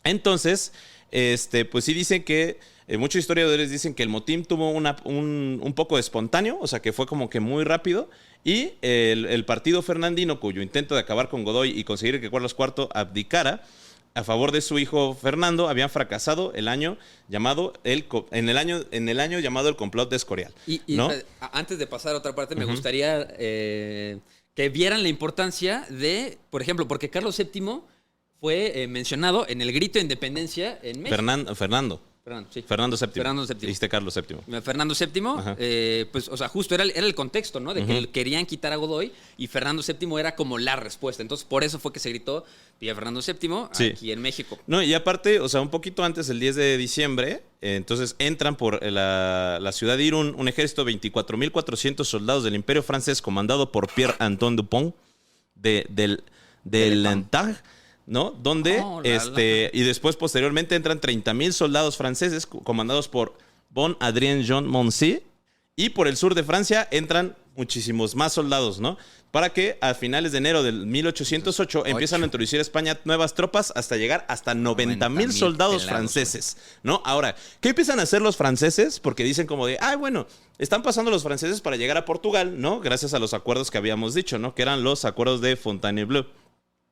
Entonces, pues sí dicen que muchos historiadores dicen que el motín tuvo un poco de espontáneo, o sea que fue como que muy rápido, y el partido fernandino, cuyo intento de acabar con Godoy y conseguir que Carlos IV abdicara a favor de su hijo Fernando, habían fracasado en el año llamado el complot de Escorial. ¿No? Antes de pasar a otra parte, me gustaría que vieran la importancia de, por ejemplo, porque Carlos VII fue mencionado en el grito de independencia en México. Fernando VII. Dijiste Carlos VII. Fernando VII, pues, o sea, justo era el contexto, ¿no? De que querían quitar a Godoy y Fernando VII era como la respuesta. Entonces, por eso fue que se gritó Viva Fernando VII aquí en México. No, y aparte, o sea, un poquito antes, el 10 de diciembre, entonces entran por la ciudad de Irún un ejército de 24,400 soldados del Imperio francés comandado por Pierre-Antoine Dupont de Lantag, ¿no? Donde, y después posteriormente entran 30,000 soldados franceses comandados por Bon Adrien Jean Moncey, y por el sur de Francia entran muchísimos más soldados, ¿no? Para que a finales de enero del 1808 empiezan a introducir a España nuevas tropas hasta llegar hasta 90,000 soldados franceses, ¿no? Ahora, ¿qué empiezan a hacer los franceses? Porque dicen como de, bueno, están pasando los franceses para llegar a Portugal, ¿no? Gracias a los acuerdos que habíamos dicho, ¿no? Que eran los acuerdos de Fontainebleau.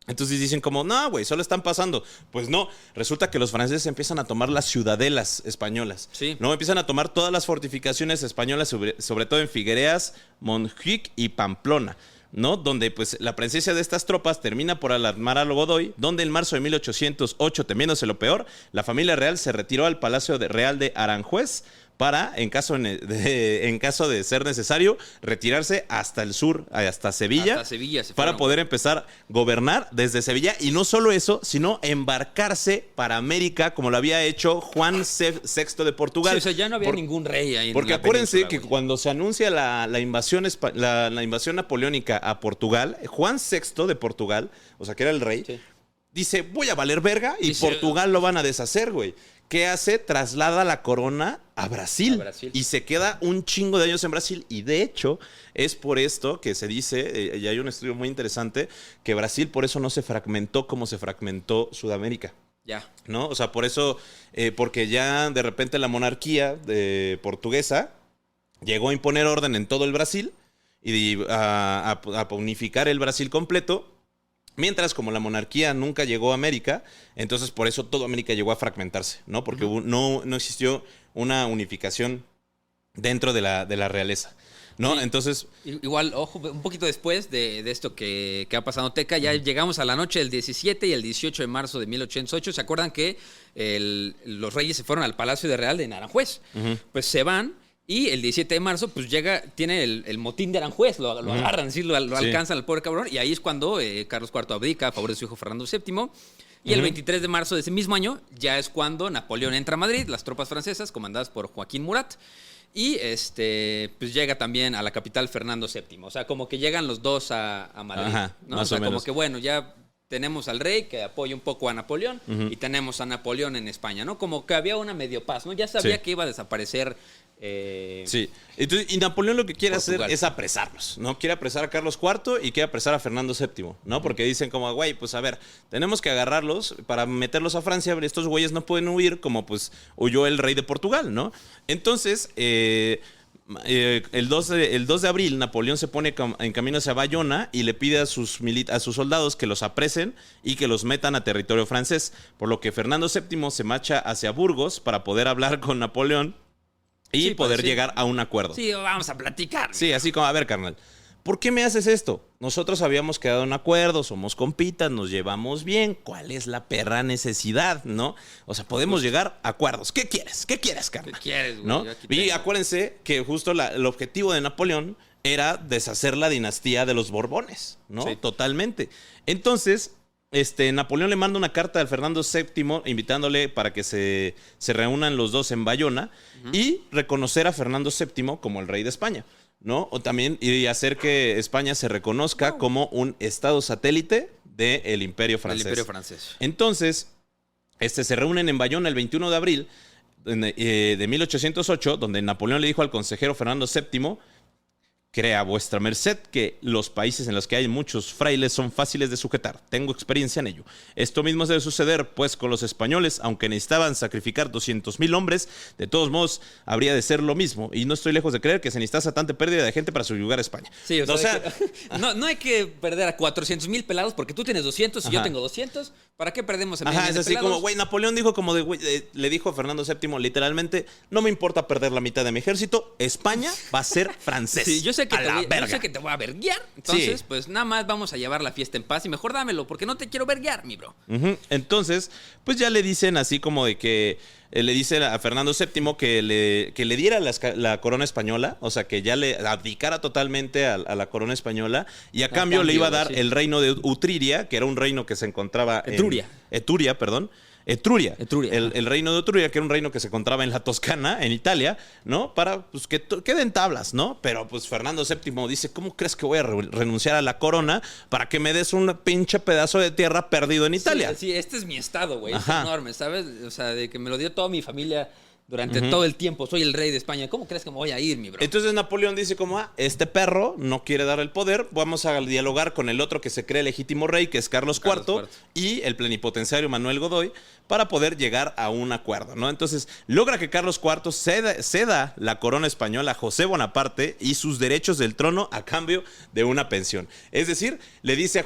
Entonces dicen como, no, güey, solo están pasando. Pues no, resulta que los franceses empiezan a tomar las ciudadelas españolas. Sí. ¿No? Empiezan a tomar todas las fortificaciones españolas, sobre todo en Figueras, Montjuic y Pamplona, ¿no? Donde pues la presencia de estas tropas termina por alarmar a Godoy, donde en marzo de 1808, temiéndose lo peor, la familia real se retiró al Palacio Real de Aranjuez para, en caso de ser necesario, retirarse hasta el sur, hasta Sevilla, para poder empezar a gobernar desde Sevilla. Y no solo eso, sino embarcarse para América, como lo había hecho Juan VI de Portugal. Sí, o sea, ya no había ningún rey ahí. Porque acuérdense que cuando se anuncia la invasión napoleónica a Portugal, Juan VI de Portugal, o sea, que era el rey, dice, voy a valer verga y Portugal lo van a deshacer, güey. ¿Qué hace? Traslada la corona a Brasil. Y se queda un chingo de años en Brasil. Y de hecho, es por esto que se dice, y hay un estudio muy interesante, que Brasil por eso no se fragmentó como se fragmentó Sudamérica. Ya. ¿No? O sea, por eso, porque ya de repente la monarquía portuguesa llegó a imponer orden en todo el Brasil y a unificar el Brasil completo. Mientras, como la monarquía nunca llegó a América, entonces por eso toda América llegó a fragmentarse, ¿no? Porque no existió una unificación dentro de la realeza, ¿no? Sí. Entonces... Igual, ojo, un poquito después de esto que ha pasado, Teca, ya llegamos a la noche del 17 y el 18 de marzo de 1808. ¿Se acuerdan que los reyes se fueron al Palacio de Real de Aranjuez? Pues se van. Y el 17 de marzo, pues tiene el motín de Aranjuez, lo agarran, ¿sí? lo alcanzan al pobre cabrón. Y ahí es cuando Carlos IV abdica a favor de su hijo Fernando VII. Y el 23 de marzo de ese mismo año, ya es cuando Napoleón entra a Madrid, las tropas francesas, comandadas por Joaquín Murat. Y pues llega también a la capital Fernando VII. O sea, como que llegan los dos a Madrid. Ajá, ¿no? Más o menos. Como que bueno, ya tenemos al rey que apoya un poco a Napoleón y tenemos a Napoleón en España, ¿no? Como que había una medio paz, ¿no? Ya sabía que iba a desaparecer. Sí. Entonces, y Napoleón lo que quiere hacer es apresarlos, ¿no? Quiere apresar a Carlos IV y quiere apresar a Fernando VII, ¿no? Porque dicen como, güey, pues a ver, tenemos que agarrarlos para meterlos a Francia. Estos güeyes no pueden huir como pues huyó el rey de Portugal, ¿no? Entonces, el 2 de abril, Napoleón se pone en camino hacia Bayona y le pide a sus soldados que los apresen y que los metan a territorio francés. Por lo que Fernando VII se marcha hacia Burgos para poder hablar con Napoleón y poder llegar a un acuerdo. Sí, vamos a platicar. Sí, así como, a ver, carnal, ¿por qué me haces esto? Nosotros habíamos quedado en acuerdo, somos compitas, nos llevamos bien. ¿Cuál es la perra necesidad, no? O sea, podemos llegar a acuerdos. ¿Qué quieres? ¿Qué quieres, carnal? ¿Qué quieres, güey? ¿No? Y acuérdense que justo el objetivo de Napoleón era deshacer la dinastía de los Borbones, ¿no? Sí. Totalmente. Entonces... Napoleón le manda una carta al Fernando VII invitándole para que se reúnan los dos en Bayona y reconocer a Fernando VII como el rey de España, ¿no? O también y hacer que España se reconozca como un estado satélite del Imperio Francés. El Imperio Francés. Entonces, se reúnen en Bayona el 21 de abril de 1808, donde Napoleón le dijo al consejero Fernando VII: crea vuestra merced que los países en los que hay muchos frailes son fáciles de sujetar. Tengo experiencia en ello. Esto mismo debe suceder, pues, con los españoles, aunque necesitaban sacrificar 200,000 hombres, de todos modos, habría de ser lo mismo. Y no estoy lejos de creer que se necesita tanta pérdida de gente para subyugar a España. Sí, o sea no hay que perder a 400,000 pelados porque tú tienes 200 y yo tengo 200. ¿Para qué perdemos a 1,000,000 es así pelados? como, güey, Napoleón dijo como de, güey, le dijo a Fernando VII literalmente, no me importa perder la mitad de mi ejército, España va a ser francés. Sí, yo sé que te voy a verguiar. Entonces, pues nada más vamos a llevar la fiesta en paz y mejor dámelo porque no te quiero verguear, mi bro. Entonces, pues ya le dicen así como de que le dice a Fernando VII que le diera la corona española, o sea, que ya le abdicara totalmente a la corona española y a cambio le iba a dar el reino de Utruria, que era un reino que se encontraba Etruria. El reino de Etruria, que era un reino que se encontraba en la Toscana, en Italia, ¿no? Para pues, que queden tablas, ¿no? Pero pues Fernando VII dice, ¿cómo crees que voy a renunciar a la corona para que me des un pinche pedazo de tierra perdido en Italia? Sí, este es mi estado, güey. Es enorme, ¿sabes? O sea, de que me lo dio toda mi familia durante todo el tiempo. Soy el rey de España. ¿Cómo crees que me voy a ir, mi bro? Entonces Napoleón dice como, este perro no quiere dar el poder. Vamos a dialogar con el otro que se cree legítimo rey, que es Carlos IV, y el plenipotenciario Manuel Godoy, para poder llegar a un acuerdo, ¿no? Entonces logra que Carlos IV ceda la corona española a José Bonaparte y sus derechos del trono a cambio de una pensión. Es decir, le dice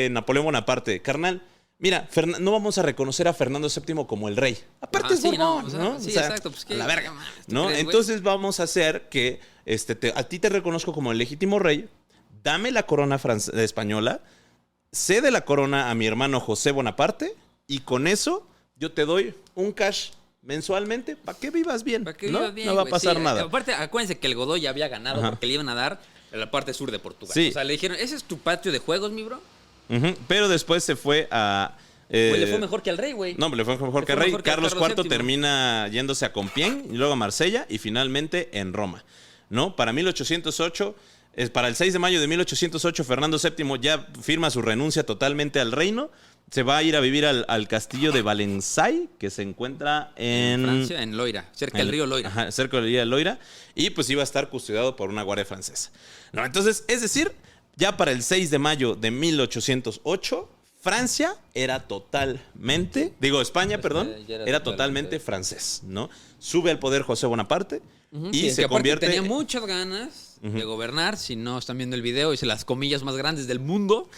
Napoleón Bonaparte, carnal, mira, no vamos a reconocer a Fernando VII como el rey. Aparte es Borbón, ¿no? Sí, exacto. Pues a la verga, ¿no? Entonces vamos a hacer que a ti te reconozco como el legítimo rey, dame la corona española, cede la corona a mi hermano José Bonaparte y con eso yo te doy un cash mensualmente para que vivas bien. No va a pasar nada. Aparte, acuérdense que el Godoy ya había ganado porque le iban a dar la parte sur de Portugal. Sí. O sea, le dijeron, ¿ese es tu patio de juegos, mi bro? Pero después se fue a... le fue mejor que al rey, güey. No, le fue mejor que al rey. Carlos IV termina yéndose a Compiègne, y luego a Marsella y finalmente en Roma, ¿no? Para 1808, para el 6 de mayo de 1808, Fernando VII ya firma su renuncia totalmente al reino. Se va a ir a vivir al castillo de Valensay, que se encuentra en Francia, en Loira, cerca del río Loira. Ajá, cerca del río Loira. Y pues iba a estar custodiado por una guardia francesa. No, entonces, es decir, ya para el 6 de mayo de 1808, Francia era totalmente, España, perdón, era totalmente francés, ¿no? Sube al poder José Bonaparte, Y se convierte... Tenía muchas ganas de gobernar, si no están viendo el video, hice las comillas más grandes del mundo,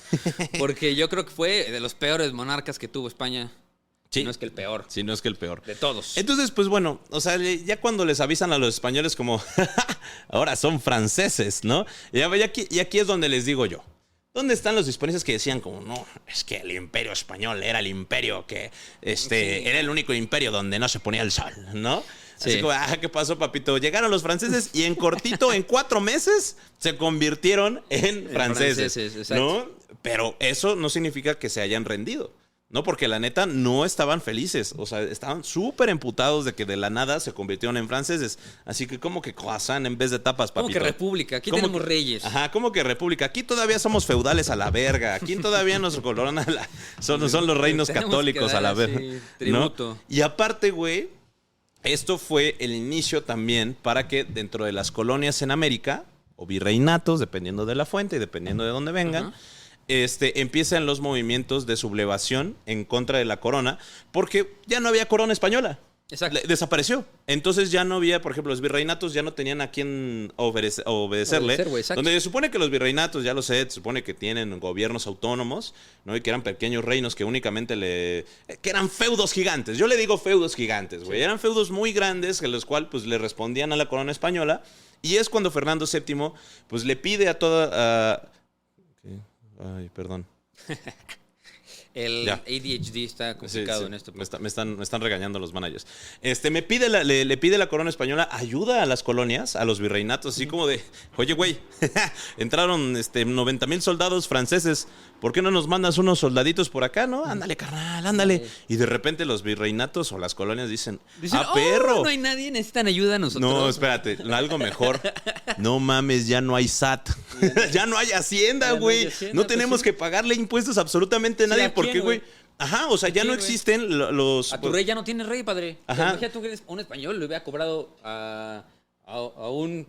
porque yo creo que fue de los peores monarcas que tuvo España. Sí. Si no es que el peor. Si no es que el peor. De todos. Entonces, pues bueno, o sea, ya cuando les avisan a los españoles como, ahora son franceses, ¿no? Y aquí es donde les digo yo. ¿Dónde están los hispanistas que decían como, no, es que el imperio español era el imperio que, era el único imperio donde no se ponía el sol, ¿no? Sí. Así como, ¿qué pasó, papito? Llegaron los franceses y en cortito, en 4 meses, se convirtieron en franceses, ¿no? Pero eso no significa que se hayan rendido. No, porque la neta no estaban felices. O sea, estaban súper emputados de que de la nada se convirtieron en franceses. Así que como que croissant en vez de tapas, papito. Como que república. Aquí tenemos reyes. Ajá, como que república. Aquí todavía somos feudales a la verga. Aquí todavía nos corona son los reinos católicos a la verga. Tributo. ¿No? Y aparte, güey, esto fue el inicio también para que dentro de las colonias en América, o virreinatos, dependiendo de la fuente y dependiendo de dónde vengan, empiezan los movimientos de sublevación en contra de la corona, porque ya no había corona española. Exacto. Desapareció. Entonces ya no había, por ejemplo, los virreinatos ya no tenían a quién obedecerle. Donde se supone que los virreinatos, ya lo sé, se supone que tienen gobiernos autónomos, ¿no? Y que eran pequeños reinos que únicamente que eran feudos gigantes. Yo le digo feudos gigantes, güey. Sí. Eran feudos muy grandes, que los cuales pues le respondían a la corona española. Y es cuando Fernando VII pues le pide a toda... Ay, perdón. El ADHD está complicado en esto. Me están regañando los managers. Le pide la corona española ayuda a las colonias, a los virreinatos, así como de, oye, güey, entraron 90,000 soldados franceses, ¿por qué no nos mandas unos soldaditos por acá, no? Ándale, carnal, ándale. Y de repente los virreinatos o las colonias dicen perro. No hay nadie, necesitan ayuda a nosotros. No, espérate, algo mejor. No mames, ya no hay SAT. Ya no hay Hacienda, güey. No tenemos que pagarle impuestos a absolutamente nadie. Porque, güey, ajá, o sea, ya no existen los... A tu rey ya no tiene rey, padre. Ajá. Imagínate tú que eres un español, le hubiera cobrado a un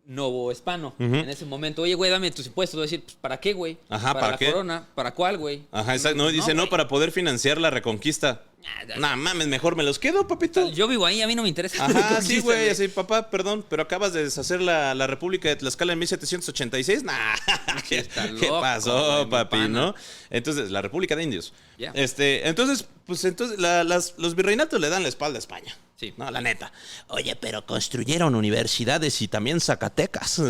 novohispano en ese momento. Oye, güey, dame tus impuestos. Voy a decir, pues, ¿para qué, güey? Ajá, ¿para la qué? Corona? ¿Para cuál, güey? Ajá, exacto. No, dice, no, para poder financiar la reconquista. No, mames, mejor me los quedo, papito. Yo vivo ahí, a mí no me interesa. Ajá, sí, güey, así, papá, perdón, pero acabas de deshacer la República de Tlaxcala en 1786. Nah, ¿qué pasó, papi, no? Entonces, la República de Indios. Yeah. Entonces, los virreinatos le dan la espalda a España. Sí. No, la neta. Oye, pero construyeron universidades y también Zacatecas.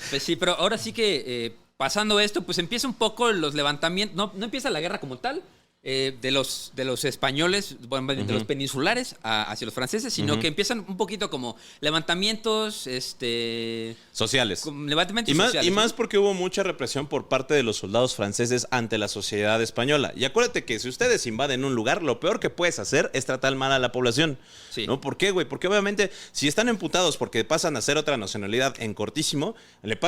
Pues sí, pero ahora sí que pasando esto, pues empieza un poco los levantamientos. No empieza la guerra como tal. De los españoles, bueno, de los peninsulares hacia los franceses, sino que empiezan un poquito como levantamientos sociales. Levantamientos sociales. Y más porque hubo mucha represión por parte de los soldados franceses ante la sociedad española. Y acuérdate que si ustedes invaden un lugar, lo peor que puedes hacer es tratar mal a la población. Sí. ¿No? ¿Por qué, güey? Porque obviamente si están emputados porque pasan a ser otra nacionalidad en cortísimo, le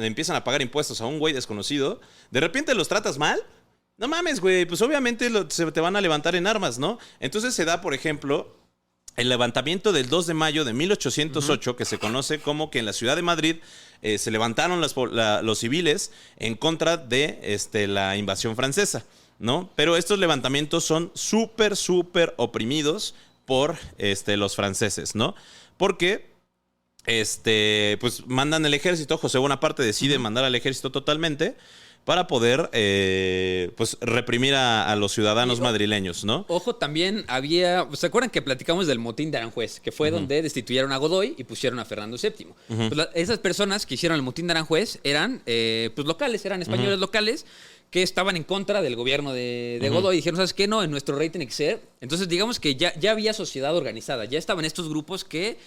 empiezan a pagar impuestos a un güey desconocido, de repente los tratas mal. No mames, güey, pues obviamente se te van a levantar en armas, ¿no? Entonces se da, por ejemplo, el levantamiento del 2 de mayo de 1808, que se conoce como que en la ciudad de Madrid se levantaron los civiles en contra de la invasión francesa, ¿no? Pero estos levantamientos son súper, súper oprimidos por los franceses, ¿no? Porque... pues mandan el ejército, José Bonaparte decide mandar al ejército totalmente para poder pues reprimir a los ciudadanos madrileños, ¿no? Ojo, también había... ¿Se acuerdan que platicamos del motín de Aranjuez? Que fue donde destituyeron a Godoy y pusieron a Fernando VII. Pues esas personas que hicieron el motín de Aranjuez eran pues locales, eran españoles locales que estaban en contra del gobierno de Godoy y dijeron, ¿sabes qué? No, en nuestro rey tiene que ser. Entonces, digamos que ya había sociedad organizada, ya estaban estos grupos que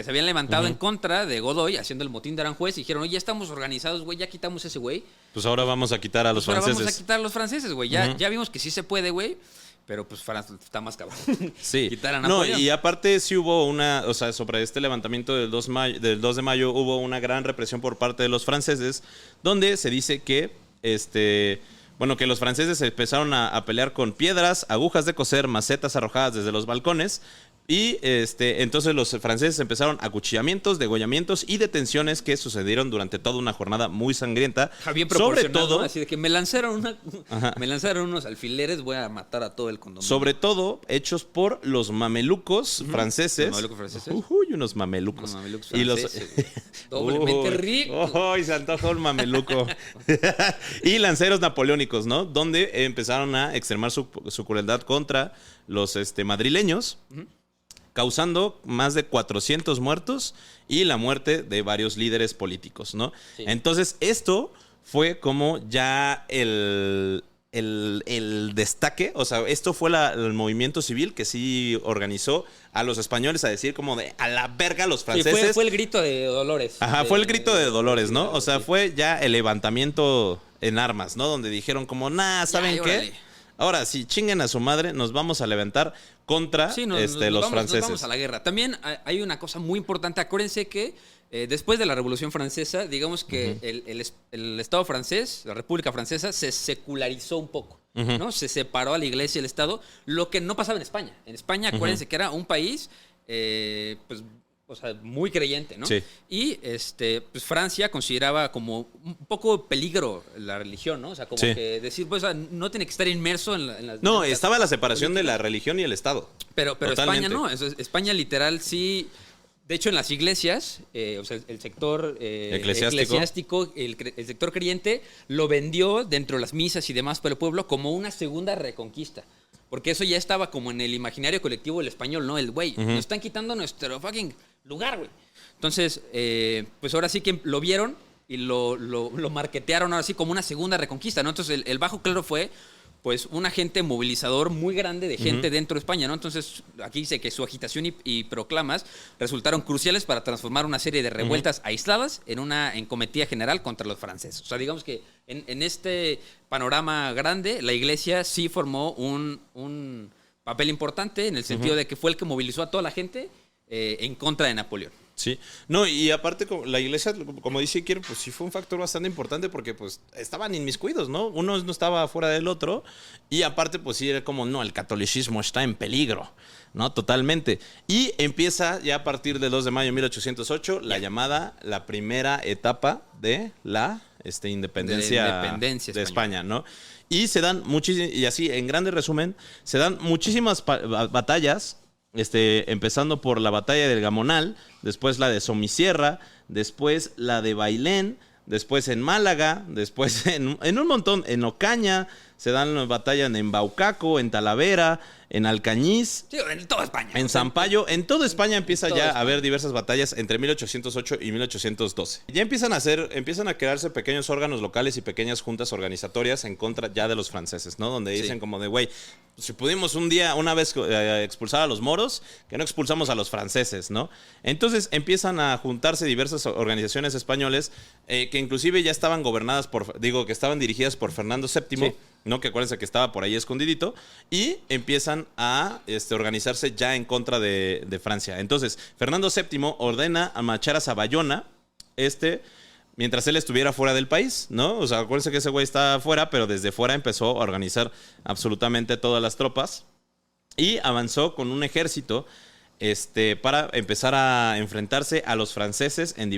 se habían levantado en contra de Godoy haciendo el motín de Aranjuez y dijeron, oye, ya estamos organizados, güey, ya quitamos ese güey. Pues ahora vamos a quitar a los franceses. Ahora vamos a quitar a los franceses, güey. Ya vimos que sí se puede, güey. Pero pues está más cabrón. Sí. Quitar a Napoleón. No, y aparte sí hubo sobre este levantamiento del 2 de mayo hubo una gran represión por parte de los franceses, donde se dice que que los franceses empezaron a pelear con piedras, agujas de coser, macetas arrojadas desde los balcones, Y entonces los franceses empezaron acuchillamientos, degollamientos y detenciones que sucedieron durante toda una jornada muy sangrienta. Bien sobre todo, ¿no? Así de que me lanzaron unos alfileres, voy a matar a todo el condominio. Sobre todo hechos por los mamelucos franceses. ¿Los mamelucos franceses? Unos mamelucos. Los mamelucos franceses. Doblemente rico. ¡Uy! Se antojó el mameluco. Y lanceros napoleónicos, ¿no? Donde empezaron a extremar su crueldad contra los madrileños. Causando más de 400 muertos y la muerte de varios líderes políticos, ¿no? Sí. Entonces, esto fue como ya el destaque, o sea, esto fue el movimiento civil que sí organizó a los españoles a decir como de a la verga los franceses. Sí, fue el grito de Dolores. Fue el grito de Dolores, ¿no? O sea, fue ya el levantamiento en armas, ¿no? Donde dijeron como, ¿saben qué? Órale. Ahora, si chinguen a su madre, nos vamos a levantar contra los franceses. Nos vamos a la guerra. También hay una cosa muy importante. Acuérdense que después de la Revolución Francesa, digamos que el Estado francés, la República Francesa, se secularizó un poco, ¿no? Se separó a la iglesia y el Estado, lo que no pasaba en España. En España, acuérdense que era un país, pues, o sea, muy creyente, ¿no? Sí. Y pues Francia consideraba como un poco peligro la religión, ¿no? O sea, como que decir, pues, no tiene que estar inmerso en las... No, estaba la separación de la religión y el Estado. Pero España no. España literal sí... De hecho, en las iglesias, o sea, el sector eclesiástico, el sector creyente, lo vendió dentro de las misas y demás para el pueblo como una segunda reconquista. Porque eso ya estaba como en el imaginario colectivo del español, ¿no? El güey, nos están quitando nuestro fucking lugar, güey. Entonces, pues ahora sí que lo vieron y lo marketearon ahora sí como una segunda reconquista, ¿no? Entonces, el Bajo Clero fue, pues, un agente movilizador muy grande de gente dentro de España, ¿no? Entonces, aquí dice que su agitación y proclamas resultaron cruciales para transformar una serie de revueltas aisladas en cometida general contra los franceses. O sea, digamos que en este panorama grande, la iglesia sí formó un papel importante en el sentido de que fue el que movilizó a toda la gente en contra de Napoleón. Sí, no, y aparte la iglesia, como dice Iker, pues sí fue un factor bastante importante porque pues estaban inmiscuidos, ¿no? Uno no estaba fuera del otro y aparte pues sí era como, no, el catolicismo está en peligro, ¿no? Totalmente. Y empieza ya a partir del 2 de mayo de 1808 la primera etapa de la independencia de España, ¿no? Y se dan y así, en grande resumen, se dan muchísimas batallas. Empezando por la batalla del Gamonal, después la de Somosierra, después la de Bailén, después en Málaga, después en un montón, en Ocaña, se dan las batallas en Baucaco, en Talavera, en Alcañiz. Sí, en toda España. En Zampayo. En toda España empieza ya a haber diversas batallas entre 1808 y 1812. Ya empiezan a crearse pequeños órganos locales y pequeñas juntas organizatorias en contra ya de los franceses, ¿no? Donde dicen como de, güey, si pudimos una vez expulsar a los moros, que no expulsamos a los franceses, ¿no? Entonces empiezan a juntarse diversas organizaciones españoles que inclusive ya estaban que estaban dirigidas por Fernando VII, sí, ¿no? Que acuérdense que estaba por ahí escondidito, y empiezan a organizarse ya en contra de Francia. Entonces, Fernando VII ordena a marchar a Bayona, mientras él estuviera fuera del país, ¿no? O sea, acuérdense que ese güey estaba fuera, pero desde fuera empezó a organizar absolutamente todas las tropas y avanzó con un ejército para empezar a enfrentarse a los franceses en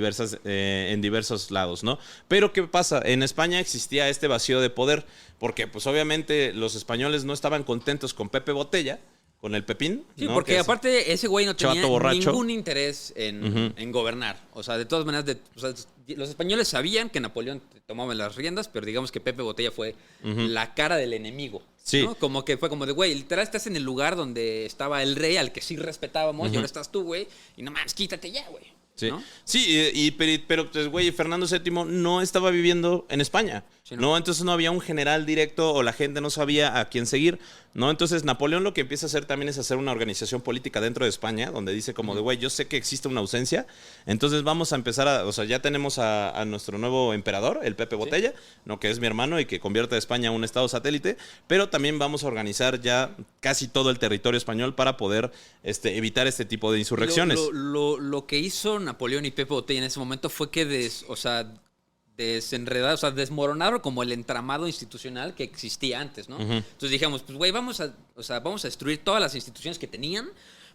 diversos lados, ¿no? Pero ¿qué pasa? En España existía este vacío de poder, porque pues obviamente los españoles no estaban contentos con Pepe Botella, con el Pepín. Sí, ¿no? Porque aparte ese güey no tenía ningún interés en gobernar. O sea, de todas maneras, los españoles sabían que Napoleón tomaba las riendas, pero digamos que Pepe Botella fue la cara del enemigo. Sí. ¿no? Como que fue como de, güey, literal estás en el lugar donde estaba el rey, al que sí respetábamos, y ahora estás tú, güey, y no mames, quítate ya, güey. Sí, ¿no? Sí, pero pues, güey, Fernando VII no estaba viviendo en España, sí, ¿no? Entonces no había un general directo o la gente no sabía a quién seguir, ¿no? Entonces Napoleón lo que empieza a hacer también es hacer una organización política dentro de España, donde dice como de, güey, yo sé que existe una ausencia, entonces vamos a empezar o sea, ya tenemos a nuestro nuevo emperador, el Pepe Botella, sí, ¿no? Que es mi hermano y que convierte a España en un estado satélite, pero también vamos a organizar ya casi todo el territorio español para poder evitar este tipo de insurrecciones. Lo que hizo Napoleón y Pepe Botella en ese momento fue que desmoronaron como el entramado institucional que existía antes, ¿no? Entonces dijimos, pues güey, vamos a destruir todas las instituciones que tenían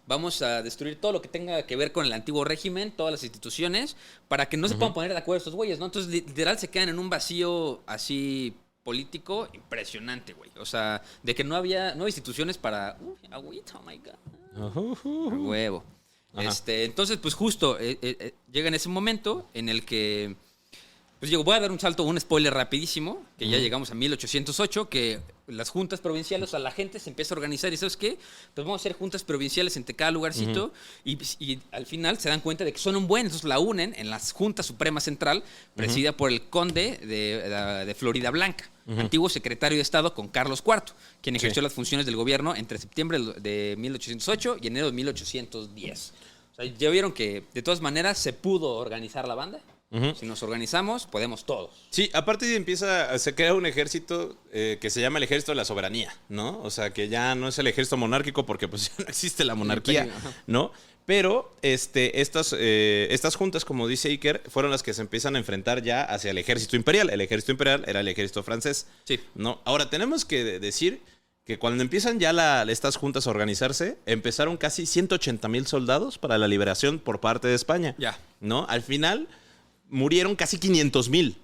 vamos a destruir todo lo que tenga que ver con el antiguo régimen, todas las instituciones, para que no se puedan poner de acuerdo estos güeyes, ¿no? Entonces, literal, se quedan en un vacío así político impresionante, güey. O sea, de que no había instituciones para... agüita, oh my God. A huevo. Entonces, pues justo llega en ese momento en el que... Pues digo, voy a dar un spoiler rapidísimo, que ya llegamos a 1808, que las juntas provinciales, o sea, la gente se empieza a organizar y ¿sabes qué? Pues vamos a hacer juntas provinciales entre cada lugarcito y al final se dan cuenta de que son un buen, entonces la unen en la Junta Suprema Central, presidida por el conde de Florida Blanca, antiguo secretario de Estado con Carlos IV, quien ejerció las funciones del gobierno entre septiembre de 1808 y enero de 1810. O sea, ya vieron que de todas maneras se pudo organizar la banda. Si nos organizamos, podemos todos. Sí, aparte se crea un ejército que se llama el Ejército de la Soberanía, ¿no? O sea, que ya no es el ejército monárquico porque pues ya no existe la monarquía, ¿no? Pero estas juntas, como dice Iker, fueron las que se empiezan a enfrentar ya hacia el ejército imperial. El ejército imperial era el ejército francés. Sí. ¿No? Ahora, tenemos que decir que cuando empiezan ya estas juntas a organizarse, empezaron casi 180,000 soldados para la liberación por parte de España. Ya. ¿No? Al final... murieron casi 500,000.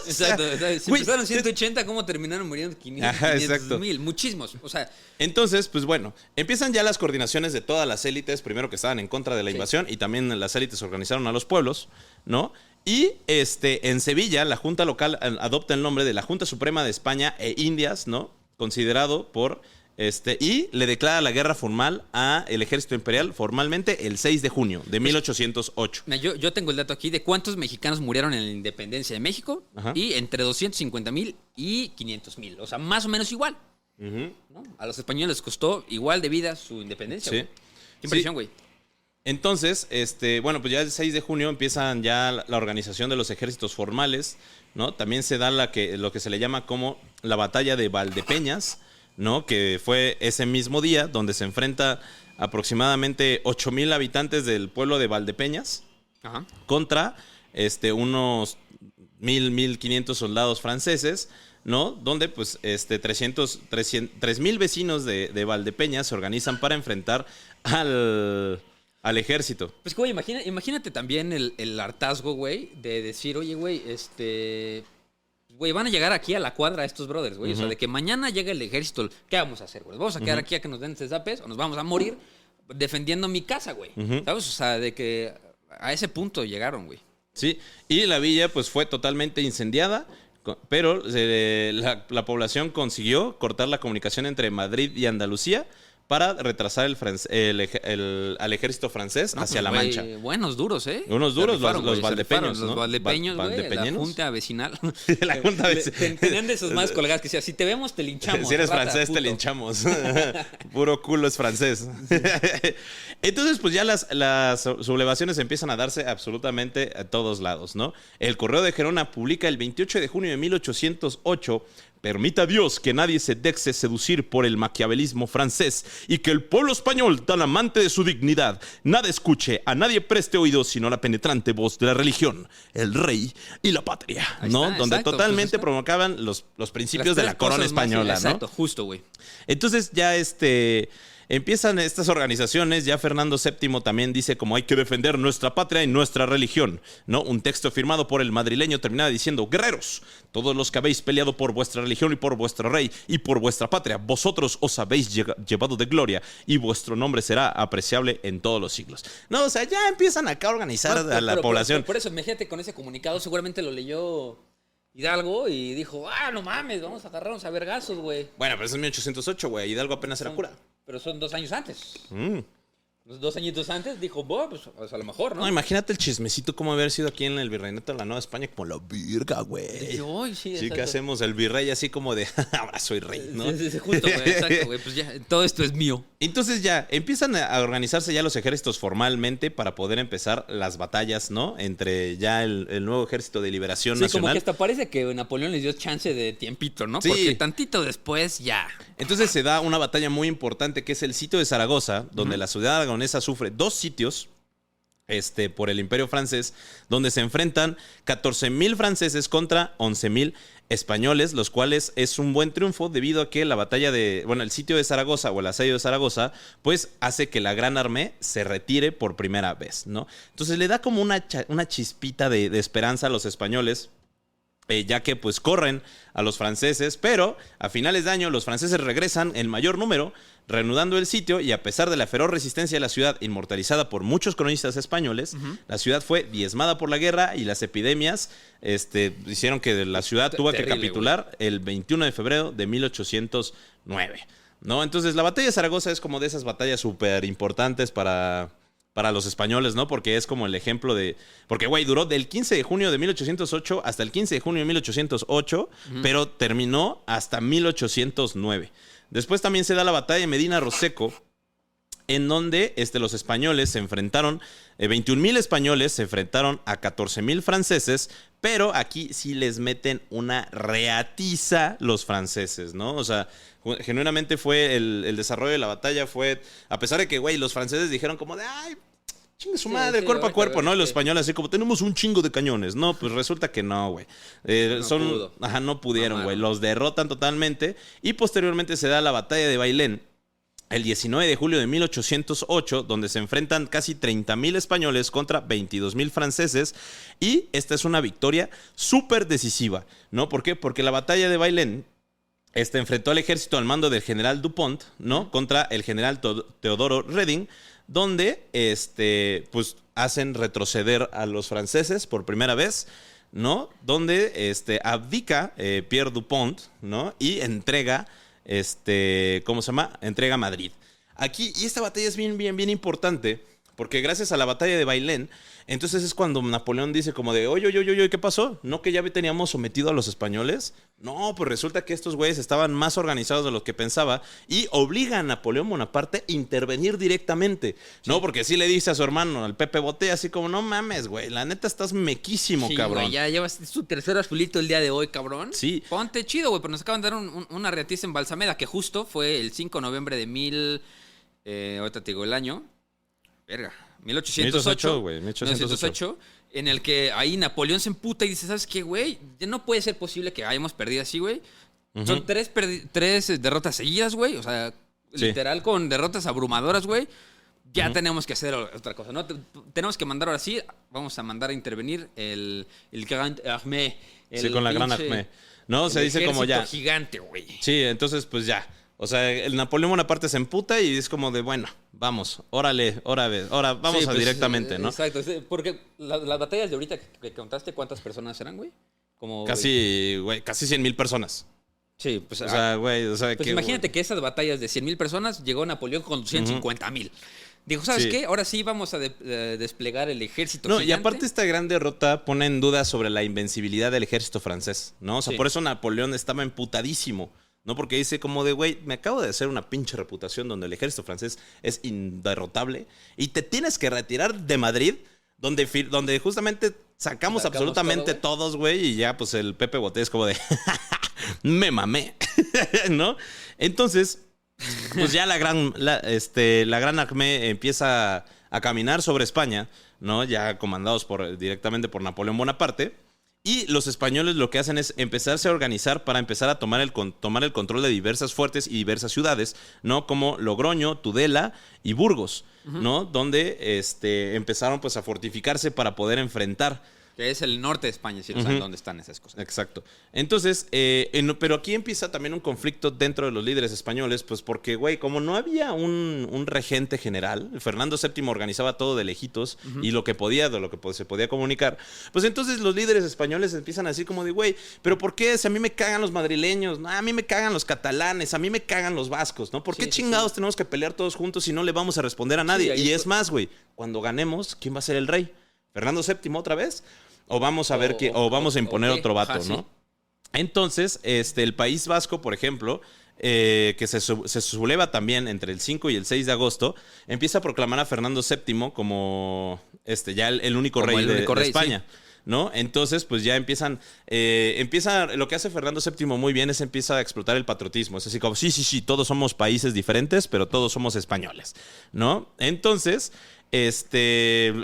Exacto. Si empezaron 180, ¿cómo terminaron muriendo 500,000? Muchísimos. O sea. Entonces, pues bueno, empiezan ya las coordinaciones de todas las élites, primero que estaban en contra de la invasión, y también las élites organizaron a los pueblos, ¿no? Y en Sevilla, la Junta Local adopta el nombre de la Junta Suprema de España e Indias, ¿no? Considerado por... y le declara la guerra formal al ejército imperial formalmente el 6 de junio de 1808. Yo tengo el dato aquí de cuántos mexicanos murieron en la independencia de México. Y entre 250,000 y 500,000. O sea, más o menos igual. ¿No? A los españoles les costó igual de vida su independencia. Sí. Qué impresión, güey. Entonces, bueno, pues ya el 6 de junio empiezan ya la organización de los ejércitos formales, ¿no? También se da lo que se le llama como la batalla de Valdepeñas, ¿no? Que fue ese mismo día donde se enfrenta aproximadamente 8,000 habitantes del pueblo de Valdepeñas contra unos 1,500 soldados franceses, ¿no? Donde pues 3,000 vecinos de Valdepeñas se organizan para enfrentar al ejército. Pues güey, imagínate también el hartazgo, güey, de decir, oye, güey, güey, van a llegar aquí a la cuadra estos brothers, güey. O sea, de que mañana llega el ejército. ¿Qué vamos a hacer, güey? ¿Vamos a quedar aquí a que nos den zapes o nos vamos a morir defendiendo mi casa, güey? ¿Sabes? O sea, de que a ese punto llegaron, güey. Sí, y la villa pues fue totalmente incendiada, pero la población consiguió cortar la comunicación entre Madrid y Andalucía para retrasar al ejército francés hacia la Mancha. Buenos duros, ¿eh? Unos duros, los valdepeños, ¿no? Los valdepeños, güey, la junta vecinal. La junta vecinal. Tenían de esos más colgadas que decían, si te vemos, te linchamos. Si eres francés, puto. Te linchamos. Puro culo es francés. Entonces, pues ya las sublevaciones empiezan a darse absolutamente a todos lados, ¿no? El Correo de Gerona publica el 28 de junio de 1808... Permita Dios que nadie se deje seducir por el maquiavelismo francés y que el pueblo español, tan amante de su dignidad, nada escuche, a nadie preste oídos sino la penetrante voz de la religión, el rey y la patria, ¿no? Donde totalmente provocaban los principios de la corona española, ¿no? Exacto, justo, güey. Entonces ya empiezan estas organizaciones, ya Fernando VII también dice como hay que defender nuestra patria y nuestra religión, ¿no? Un texto firmado por el madrileño terminaba diciendo: guerreros, todos los que habéis peleado por vuestra religión y por vuestro rey y por vuestra patria, vosotros os habéis llevado de gloria y vuestro nombre será apreciable en todos los siglos. No, o sea, ya empiezan acá a organizar a la población. Por eso, imagínate, con ese comunicado seguramente lo leyó Hidalgo y dijo, no mames, vamos a agarrarnos a vergazos, güey. Bueno, pero eso es 1808, güey, Hidalgo apenas era cura. Pero son 2 años antes. Los 2 añitos antes dijo, pues a lo mejor, ¿no? No, imagínate el chismecito como haber sido aquí en el Virreinato de la Nueva España, como la virga, güey. Sí, que hacemos el virrey así como de, ahora soy rey, ¿no? Sí, justo, güey, exacto, güey. Pues ya, todo esto es mío. Entonces ya, empiezan a organizarse ya los ejércitos formalmente para poder empezar las batallas, ¿no? Entre ya el nuevo ejército de liberación nacional. Sí, como que hasta parece que Napoleón les dio chance de tiempito, ¿no? Sí. Porque tantito después ya. Entonces se da una batalla muy importante que es el sitio de Zaragoza, donde la ciudad aragonesa sufre 2 sitios por el Imperio francés, donde se enfrentan 14,000 franceses contra 11,000 españoles, los cuales es un buen triunfo debido a que la batalla el sitio de Zaragoza o el asedio de Zaragoza, pues hace que la Gran Armée se retire por primera vez, ¿no? Entonces le da como una chispita de esperanza a los españoles, ya que pues corren a los franceses, pero a finales de año los franceses regresan en mayor número, reanudando el sitio, y a pesar de la feroz resistencia de la ciudad, inmortalizada por muchos cronistas españoles, la ciudad fue diezmada por la guerra y las epidemias hicieron que la ciudad tuvo que capitular el 21 de febrero de 1809, ¿no? Entonces la batalla de Zaragoza es como de esas batallas súper importantes para los españoles, ¿no? Porque es como el ejemplo de... Porque, güey, duró del 15 de junio de 1808 hasta el 15 de junio de 1808, pero terminó hasta 1809. Después también se da la batalla de Medina Rosseco, en donde los españoles se enfrentaron, 21,000 españoles se enfrentaron a 14,000 franceses, pero aquí sí les meten una reatiza los franceses, ¿no? O sea, genuinamente fue el desarrollo de la batalla fue, a pesar de que, güey, los franceses dijeron como de, ay, chingue su madre, cuerpo a cuerpo, ¿no? Y los españoles así como, tenemos un chingo de cañones. No, pues resulta que no, güey. No pudieron, güey. Los derrotan totalmente. Y posteriormente se da la batalla de Bailén, el 19 de julio de 1808, donde se enfrentan casi 30,000 españoles contra 22,000 franceses. Y esta es una victoria súper decisiva, ¿no? ¿Por qué? Porque la batalla de Bailén enfrentó al ejército al mando del general Dupont, ¿no? Contra el general Teodoro Reding, donde pues hacen retroceder a los franceses por primera vez, ¿no? Donde abdica Pierre Dupont, ¿no? Y entrega ¿cómo se llama? Entrega Madrid. Aquí, y esta batalla es bien importante, porque gracias a la batalla de Bailén, entonces es cuando Napoleón dice como de, oye, ¿qué pasó? ¿No que ya teníamos sometido a los españoles? No, pues resulta que estos güeyes estaban más organizados de lo que pensaba y obliga a Napoleón Bonaparte a intervenir directamente, ¿no? Porque sí le dice a su hermano, al Pepe Boté, así como, no mames, güey, la neta estás mequísimo, sí, cabrón. Güey, ya llevas tu tercer azulito el día de hoy, cabrón. Sí. Ponte chido, güey, pero nos acaban de dar una reatiza en Balsameda, que justo fue el 5 de noviembre de ahorita te digo el año. Verga. 1808, güey. 1808. En el que ahí Napoleón se emputa y dice, ¿sabes qué, güey? Ya no puede ser posible que hayamos perdido así, güey. Son tres derrotas seguidas, güey. O sea, sí, literal con derrotas abrumadoras, güey. Ya tenemos que hacer otra cosa, ¿no? Tenemos que mandar ahora sí, vamos a mandar a intervenir el Grand Armée. Sí, con la Gran Armée. No, se dice como ya. Gigante, güey. Sí, entonces pues ya. O sea, el Napoleón Bonaparte se emputa y es como de, bueno, vamos, órale, ahora vamos sí, pues, directamente, ¿no? Exacto, porque las batallas de ahorita que contaste, ¿cuántas personas eran, güey? Como casi 100,000 personas. Sí, pues... O sea, güey, pues imagínate que esas batallas de 100,000 personas llegó Napoleón con 150,000. Dijo, ¿sabes qué? Ahora sí vamos a desplegar el ejército gigante. Y aparte esta gran derrota pone en duda sobre la invencibilidad del ejército francés, ¿no? O sea, por eso Napoleón estaba emputadísimo, ¿no? Porque dice como de, güey, me acabo de hacer una pinche reputación donde el ejército francés es inderrotable y te tienes que retirar de Madrid, donde justamente sacamos absolutamente todos, güey, y ya pues el Pepe Boté es como de, me mamé, ¿no? Entonces, pues ya la Gran Armée empieza a caminar sobre España, ¿no? Ya comandados directamente por Napoleón Bonaparte. Y los españoles lo que hacen es empezarse a organizar para empezar a tomar el control de diversas fuertes y diversas ciudades, ¿no? Como Logroño, Tudela y Burgos, ¿no? Donde empezaron pues a fortificarse para poder enfrentar. Que es el norte de España, si no saben dónde están esas cosas. Exacto. Entonces, pero aquí empieza también un conflicto dentro de los líderes españoles, pues porque, güey, como no había un regente general, Fernando VII organizaba todo de lejitos y lo que podía, de lo que se podía comunicar, pues entonces los líderes españoles empiezan así como de, güey, pero ¿por qué? Si a mí me cagan los madrileños, no, a mí me cagan los catalanes, a mí me cagan los vascos, ¿no? ¿Por qué chingados tenemos que pelear todos juntos si no le vamos a responder a nadie? Y es más, güey, cuando ganemos, ¿quién va a ser el rey? ¿Fernando VII otra vez? O vamos a ver o vamos a imponer otro vato, ¿no? Sí. Entonces, el País Vasco, por ejemplo, que se subleva también entre el 5 y el 6 de agosto, empieza a proclamar a Fernando VII como ya el único rey de España. Sí. ¿No? Entonces, pues ya empieza lo que hace Fernando VII muy bien es empieza a explotar el patriotismo. Es así como, sí, todos somos países diferentes, pero todos somos españoles, ¿no? Entonces,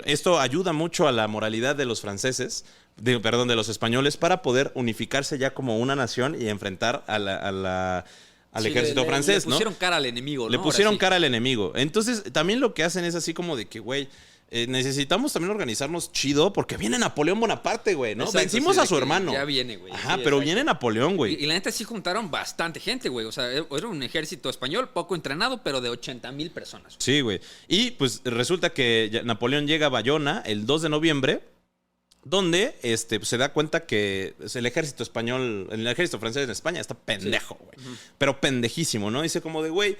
esto ayuda mucho a la moralidad de los franceses, de los españoles, para poder unificarse ya como una nación y enfrentar al ejército francés, ¿no? Le pusieron cara al enemigo, ¿no? Le pusieron cara al enemigo. Entonces, también lo que hacen es así como de que, güey, necesitamos también organizarnos chido porque viene Napoleón Bonaparte, güey, ¿no? Exacto, vencimos a su hermano. Ya viene, güey. Ajá, pero viene Napoleón, güey. Y la neta sí juntaron bastante gente, güey. O sea, era un ejército español poco entrenado, pero de 80,000 personas. Sí, güey. Y pues resulta que Napoleón llega a Bayona el 2 de noviembre, donde se da cuenta que el ejército español, el ejército francés en España está pendejo, güey. Sí. Pero pendejísimo, ¿no? Dice como de, güey,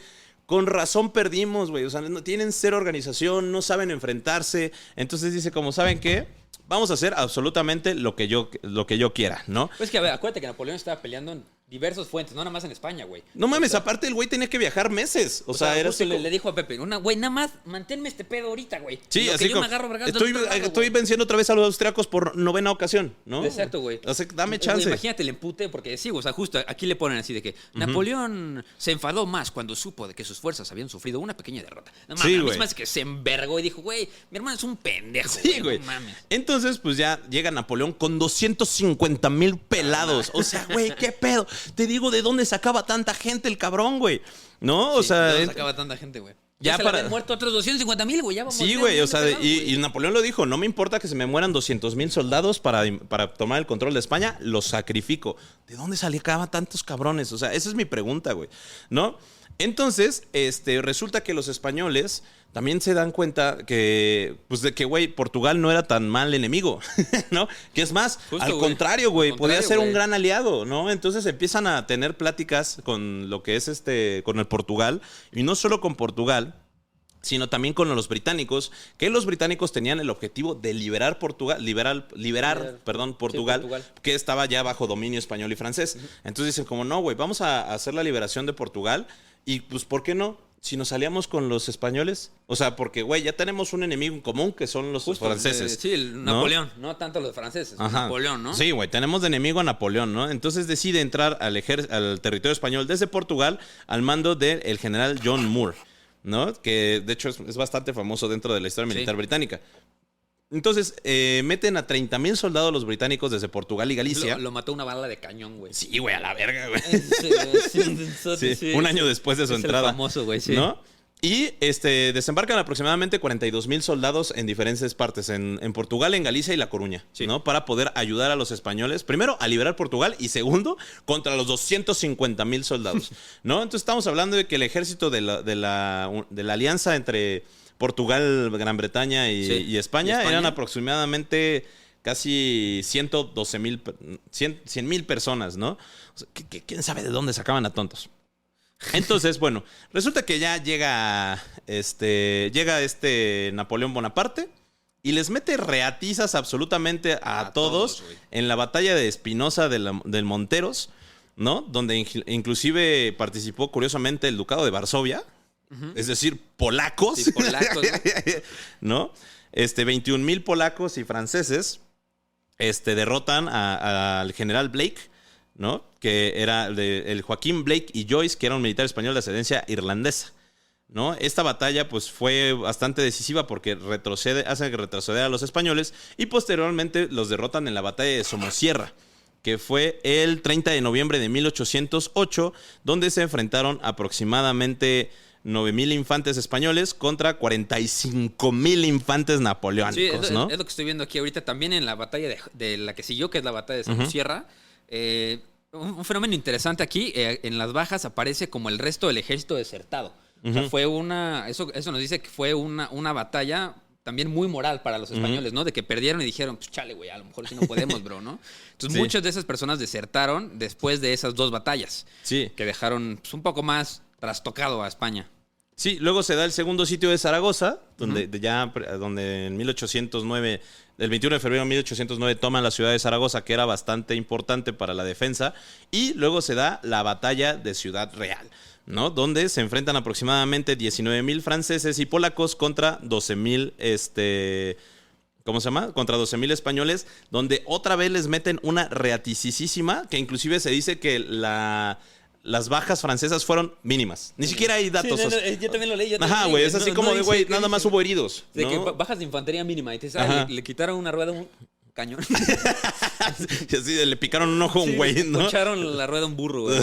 con razón perdimos, güey. O sea, no, tienen cero organización, no saben enfrentarse. Entonces dice como, ¿saben qué? Vamos a hacer absolutamente lo que yo quiera, ¿no? Pues que, a ver, acuérdate que Napoleón estaba peleando en diversos fuentes, no nada más en España, güey. No mames, aparte el güey tenía que viajar meses. O sea, era justo le dijo a Pepe, güey, nada más manténme este pedo ahorita, güey. Sí, así como, estoy venciendo otra vez a los austriacos por 9ª ocasión, ¿no? Exacto, güey. O sea, dame chance. Güey, imagínate el empute, porque sí, o sea, justo aquí le ponen así de que Napoleón se enfadó más cuando supo de que sus fuerzas habían sufrido una pequeña derrota. No mames, sí, más que se envergó y dijo, güey, mi hermano es un pendejo. Sí, güey. No mames. Entonces, pues ya llega Napoleón con 250,000 pelados. O sea, güey, ¿qué pedo? Te digo, ¿de dónde sacaba tanta gente el cabrón, güey? ¿No? O sea... ¿de dónde sacaba tanta gente, güey? Ya se le habían muerto otros 250,000, güey. Ya vamos. Sí, güey. O sea, y Napoleón lo dijo. No me importa que se me mueran 200,000 soldados para tomar el control de España. Los sacrifico. ¿De dónde salían tantos cabrones? O sea, esa es mi pregunta, güey. ¿No? Entonces, resulta que los españoles también se dan cuenta que, pues, de que, güey, Portugal no era tan mal enemigo, ¿no? Que es más, justo, al contrario, güey, podía ser un gran aliado, ¿no? Entonces empiezan a tener pláticas con lo que es con el Portugal, y no solo con Portugal, sino también con los británicos, que los británicos tenían el objetivo de liberar Portugal, Portugal, que estaba ya bajo dominio español y francés. Entonces dicen como, no, güey, vamos a hacer la liberación de Portugal, y pues, ¿por qué no? Si nos aliamos con los españoles. O sea, porque, güey, ya tenemos un enemigo en común que son los franceses. Sí, Napoleón, ¿no? Tanto los franceses, Napoleón, ¿no? Sí, güey, tenemos de enemigo a Napoleón, ¿no? Entonces decide entrar al territorio español desde Portugal al mando del general John Moore, ¿no? Que, de hecho, es bastante famoso dentro de la historia militar británica. Entonces, meten a 30,000 soldados los británicos desde Portugal y Galicia. Lo mató una bala de cañón, güey. Sí, güey, a la verga, güey. Sí, un año después de su entrada. El famoso, güey, sí. ¿No? Y desembarcan aproximadamente 42,000 soldados en diferentes partes, en Portugal, en Galicia y La Coruña, ¿no? Para poder ayudar a los españoles, primero, a liberar Portugal y segundo, contra los 250,000 soldados, ¿no? Entonces estamos hablando de que el ejército de la alianza entre Portugal, Gran Bretaña y España eran aproximadamente casi 100,000 personas, ¿no? O sea, ¿quién sabe de dónde sacaban a tontos? Entonces, bueno, resulta que ya llega Napoleón Bonaparte y les mete reatizas absolutamente a todos en la batalla de Espinosa del Monteros, ¿no? Donde inclusive participó curiosamente el Ducado de Varsovia. Es decir, polacos. Sí, polacos, ¿no? 21,000 polacos y franceses derrotan al general Blake, ¿no? Que era el Joaquín Blake y Joyce, que era un militar español de ascendencia irlandesa, ¿no? Esta batalla pues fue bastante decisiva porque hace retroceder a los españoles y posteriormente los derrotan en la batalla de Somosierra, que fue el 30 de noviembre de 1808, donde se enfrentaron aproximadamente 9,000 infantes españoles contra 45,000 infantes napoleónicos, sí, ¿no? Es lo que estoy viendo aquí ahorita también en la batalla de la que siguió, que es la batalla de Somosierra. Un fenómeno interesante aquí, en las bajas aparece como el resto del ejército desertado. O sea, fue eso nos dice que fue una batalla también muy moral para los españoles, ¿no? De que perdieron y dijeron, pues chale, güey, a lo mejor sí no podemos, bro, ¿no? Entonces muchas de esas personas desertaron después de esas dos batallas. Sí. Que dejaron pues, un poco más trastocado a España. Sí, luego se da el segundo sitio de Zaragoza, donde en 1809, el 21 de febrero de 1809 toman la ciudad de Zaragoza, que era bastante importante para la defensa, y luego se da la batalla de Ciudad Real, ¿no? Donde se enfrentan aproximadamente 19,000 franceses y polacos contra 12,000 contra 12,000 españoles, donde otra vez les meten una reaticísima, que inclusive se dice que las bajas francesas fueron mínimas. Ni siquiera hay datos. Sí, yo también lo leí. Ajá, güey, es así como de, güey, nada más hubo heridos. De ¿no? que bajas de infantería mínima y te le quitaron una rueda a un cañón. Y así le picaron un ojo a un güey, ¿no? Le poncharon la rueda a un burro, güey.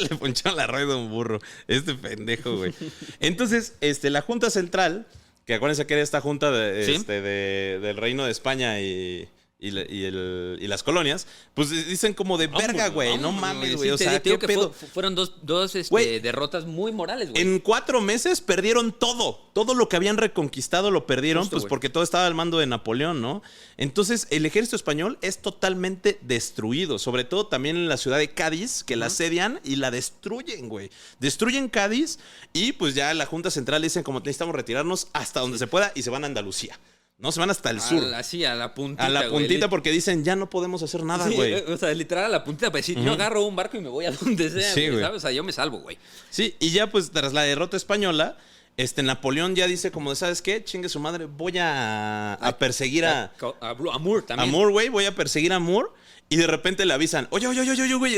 Le poncharon la rueda a un burro. Este pendejo, güey. Entonces, la Junta Central, que acuérdense que era esta junta del Reino de España y las colonias, pues dicen como de verga, güey. No mames, güey. O sea, ¿qué pedo? Fueron dos derrotas muy morales, güey. En 4 meses perdieron todo. Todo lo que habían reconquistado lo perdieron, justo, pues güey, porque todo estaba al mando de Napoleón, ¿no? Entonces, el ejército español es totalmente destruido. Sobre todo también en la ciudad de Cádiz, que la asedian y la destruyen, güey. Destruyen Cádiz y pues ya la Junta Central dicen como necesitamos retirarnos hasta donde se pueda y se van a Andalucía. No, se van hasta el sur. Así, a la puntita. A la puntita, güey, porque dicen, ya no podemos hacer nada, güey. O sea, literal a la puntita para decir, yo agarro un barco y me voy a donde sea, güey, ¿sabes? O sea, yo me salvo, güey. Sí, y ya pues tras la derrota española, Napoleón ya dice como, ¿sabes qué? Chingue su madre, voy a perseguir a Moore también. A Moore, güey, voy a perseguir a Moore. Y de repente le avisan, oye, güey,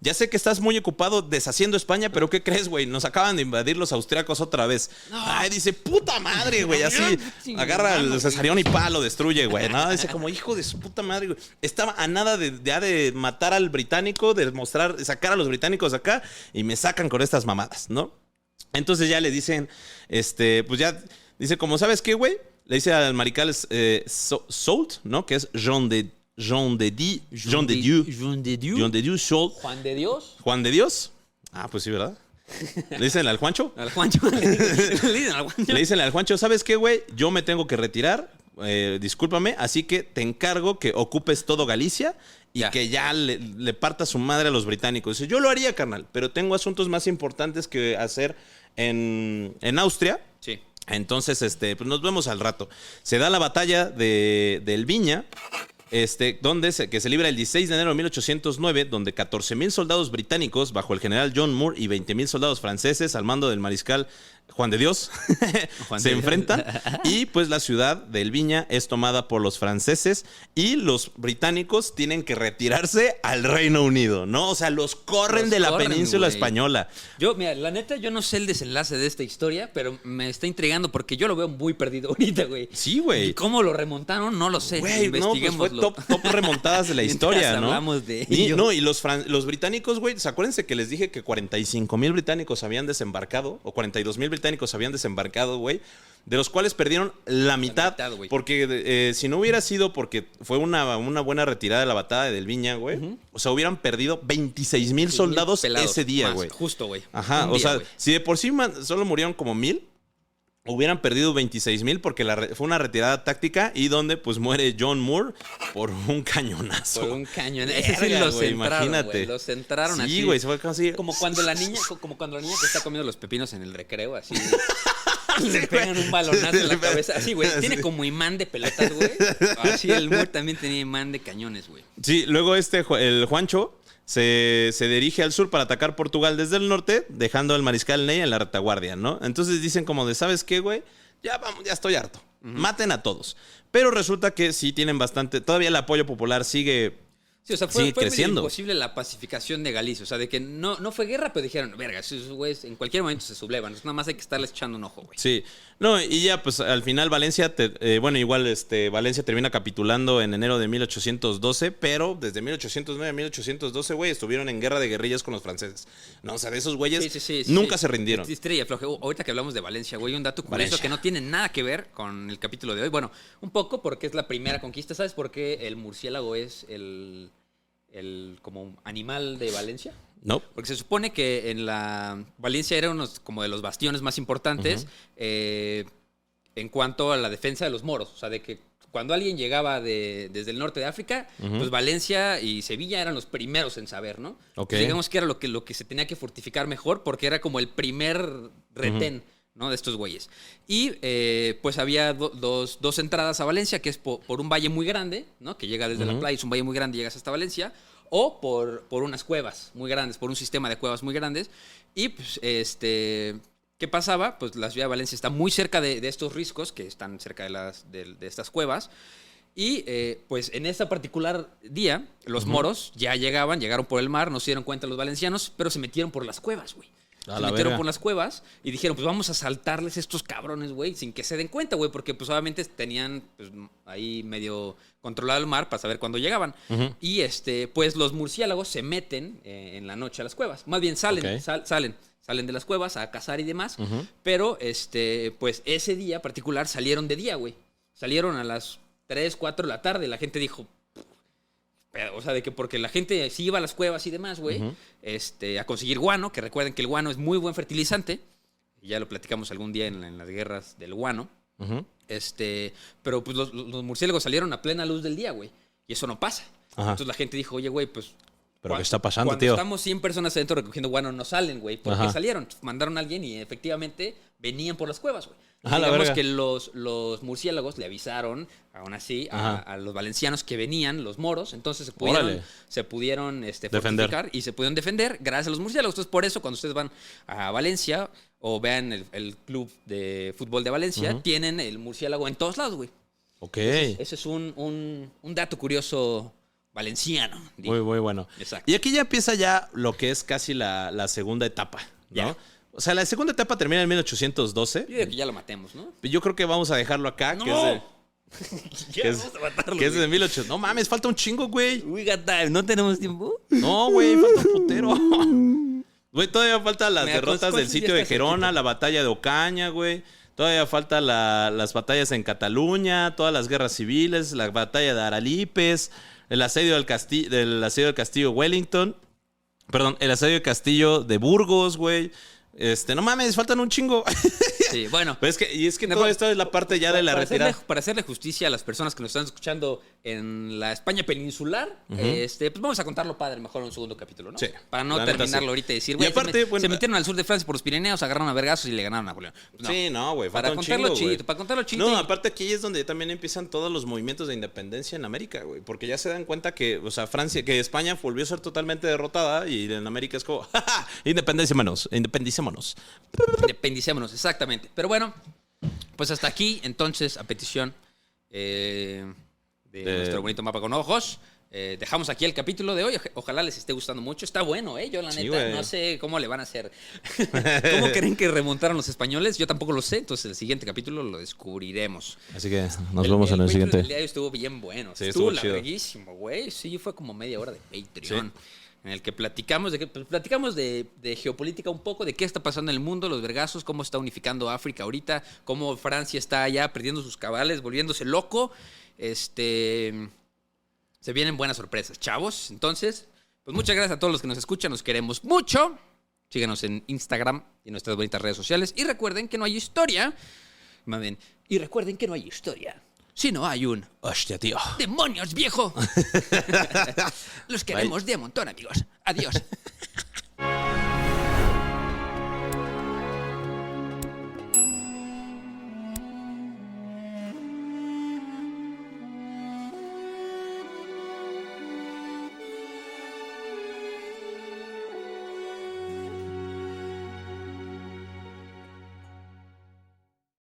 ya sé que estás muy ocupado deshaciendo España, pero ¿qué crees, güey? Nos acaban de invadir los austriacos otra vez. No. Ay, dice, puta madre, güey, así. Agarra el Cesarión y lo destruye, güey. No, dice como, hijo de su puta madre, güey. Estaba a nada de matar al británico, de sacar a los británicos de acá, y me sacan con estas mamadas, ¿no? Entonces ya le dicen, pues ya, dice como, ¿sabes qué, güey? Le dice al mariscal Soult, ¿no? Que es Jean de Dieu Soult. ¿Juan de Dios? Ah, pues sí, ¿verdad? ¿Le dicen al Juancho? Al Juancho. Le dicen al Juancho, ¿sabes qué, güey? Yo me tengo que retirar, discúlpame, así que te encargo que ocupes todo Galicia y que ya le parta su madre a los británicos. Dice, yo lo haría, carnal, pero tengo asuntos más importantes que hacer en Austria. Sí. Entonces, pues nos vemos al rato. Se da la batalla del Viña. Que se libra el 16 de enero de 1809, donde 14,000 soldados británicos bajo el general John Moore y 20,000 soldados franceses al mando del mariscal Juan de Dios se enfrentan y pues la ciudad del Viña es tomada por los franceses y los británicos tienen que retirarse al Reino Unido, ¿no? O sea, los corren de la península española. Mira, la neta, yo no sé el desenlace de esta historia, pero me está intrigando porque yo lo veo muy perdido ahorita, güey. Sí, güey. ¿Y cómo lo remontaron? No lo sé. Güey, no, pues fue top remontadas de la historia, ¿no? Hablamos de ello. Y los británicos, güey, acuérdense que les dije que 45,000 británicos habían desembarcado, o 42,000 británicos habían desembarcado, güey, de los cuales perdieron la mitad porque si no hubiera sido porque fue una buena retirada de la batalla del Viña, güey, o sea, hubieran perdido 26,000 soldados ese día, güey. Justo, güey. Ajá, o sea, si de por sí solo murieron como 1,000, hubieran perdido 26,000 porque fue una retirada táctica y donde pues muere John Moore por un cañonazo. Por un cañón. Ese sí lo centraron, imagínate. Wey. Lo centraron así. Sí, güey, se fue casi... Como cuando la niña que está comiendo los pepinos en el recreo, así. Le pegan un balonazo en la cabeza. Así, güey. Tiene como imán de pelotas, güey. Así el Moore también tenía imán de cañones, güey. Sí, luego el Juancho se dirige al sur para atacar Portugal desde el norte, dejando al mariscal Ney en la retaguardia, ¿no? Entonces dicen como de, ¿sabes qué, güey? Ya estoy harto. Maten a todos. Pero resulta que sí tienen bastante... Todavía el apoyo popular sigue... Sí, o sea, fue imposible la pacificación de Galicia. O sea, de que no fue guerra, pero dijeron, verga, esos güeyes en cualquier momento se sublevan. Nada más hay que estarles echando un ojo, güey. Sí. No, y ya, pues, al final Valencia, Valencia termina capitulando en enero de 1812, pero desde 1809 a 1812, güey, estuvieron en guerra de guerrillas con los franceses. No, o sea, de esos güeyes nunca se rindieron. Estrella floja. Ahorita que hablamos de Valencia, güey, un dato curioso que no tiene nada que ver con el capítulo de hoy. Bueno, un poco porque es la primera conquista. ¿Sabes por qué el murciélago es el como animal de Valencia? No. Porque se supone que en la Valencia era uno como de los bastiones más importantes en cuanto a la defensa de los moros. O sea, de que cuando alguien llegaba desde el norte de África, pues Valencia y Sevilla eran los primeros en saber, ¿no? Okay. Digamos que era lo que se tenía que fortificar mejor porque era como el primer retén, ¿no? De estos güeyes. Y pues había dos entradas a Valencia, que es por un valle muy grande, ¿no? Que llega desde la playa, es un valle muy grande y llegas hasta Valencia. O por unas cuevas muy grandes, por un sistema de cuevas muy grandes. Y pues, ¿qué pasaba? Pues la ciudad de Valencia está muy cerca de estos riscos, que están cerca de estas cuevas. Y pues en ese particular día, los moros ya llegaron por el mar, no se dieron cuenta los valencianos, pero se metieron por las cuevas, güey. Se metieron por las cuevas y dijeron, pues vamos a asaltarles estos cabrones, güey, sin que se den cuenta, güey, porque pues obviamente tenían pues, ahí medio controlado el mar para saber cuándo llegaban. Y pues los murciélagos se meten en la noche a las cuevas. Más bien salen de las cuevas a cazar y demás, pero pues ese día particular salieron de día, güey. Salieron a las 3, 4 de la tarde. La gente dijo, o sea, de que porque la gente sí iba a las cuevas y demás, güey, a conseguir guano, que recuerden que el guano es muy buen fertilizante. Ya lo platicamos algún día en las guerras del guano. Pero pues los murciélagos salieron a plena luz del día, güey. Y eso no pasa. Entonces la gente dijo, oye, güey, pues... ¿Pero qué está pasando, cuando tío? Estamos 100 personas adentro recogiendo guano, no salen, güey. ¿Por qué salieron? Mandaron a alguien y efectivamente venían por las cuevas, güey. Digamos que los murciélagos le avisaron, aún así, a los valencianos que venían, los moros. Entonces se pudieron fortificar y se pudieron defender gracias a los murciélagos. Entonces, por eso, cuando ustedes van a Valencia o vean el club de fútbol de Valencia, tienen el murciélago en todos lados, güey. Ok. Ese es un dato curioso valenciano. Digo. Muy bueno. Exacto. Y aquí ya empieza ya lo que es casi la segunda etapa, ¿no? Ya. O sea, la segunda etapa termina en 1812. Yo digo que ya lo matemos, ¿no? Yo creo que vamos a dejarlo acá, ¡No! que es de 1800. No mames, falta un chingo, güey. We got time. ¿No tenemos tiempo? No, güey, falta un putero. Güey, todavía faltan las derrotas del sitio de Gerona, la batalla de Ocaña, güey. Todavía faltan las batallas en Cataluña, todas las guerras civiles, la batalla de Aralipes, el asedio del castillo de Wellington. Perdón, el asedio del castillo de Burgos, güey. No mames, faltan un chingo. Sí, bueno. Pero es que todo esto es la parte ya de la retirada. Para hacerle justicia a las personas que nos están escuchando en la España peninsular, pues vamos a contarlo padre mejor en un segundo capítulo, ¿no? Sí. Para no terminarlo ahorita y decir, güey, se metieron al sur de Francia por los Pirineos, agarraron a vergazos y le ganaron a Napoleón. No. Sí, no, güey, Para contarlo chido. No, aparte aquí es donde también empiezan todos los movimientos de independencia en América, güey. Porque ya se dan cuenta que, o sea, que España volvió a ser totalmente derrotada y en América es como, ¡ja! Independicémonos. Independicémonos, exactamente. Pero bueno, pues hasta aquí, entonces, a petición de nuestro bonito mapa con ojos, dejamos aquí el capítulo de hoy. Ojalá les esté gustando mucho. Está bueno, ¿eh? Yo, la neta, no sé cómo le van a hacer. ¿Cómo creen que remontaron los españoles? Yo tampoco lo sé. Entonces, el siguiente capítulo lo descubriremos. Así que nos vemos en el siguiente. El día de hoy estuvo bien bueno. Sí, estuvo chido. larguísimo, güey. Sí, fue como media hora de Patreon. Sí. En el que platicamos de geopolítica un poco, de qué está pasando en el mundo, los vergazos, cómo está unificando África ahorita, cómo Francia está ya perdiendo sus cabales, volviéndose loco. Se vienen buenas sorpresas, chavos. Entonces, pues muchas gracias a todos los que nos escuchan, nos queremos mucho. Síganos en Instagram y en nuestras bonitas redes sociales. Y recuerden que no hay historia. Si no hay un... Hostia, tío. ¡Demonios, viejo! Los queremos de montón, amigos. Adiós.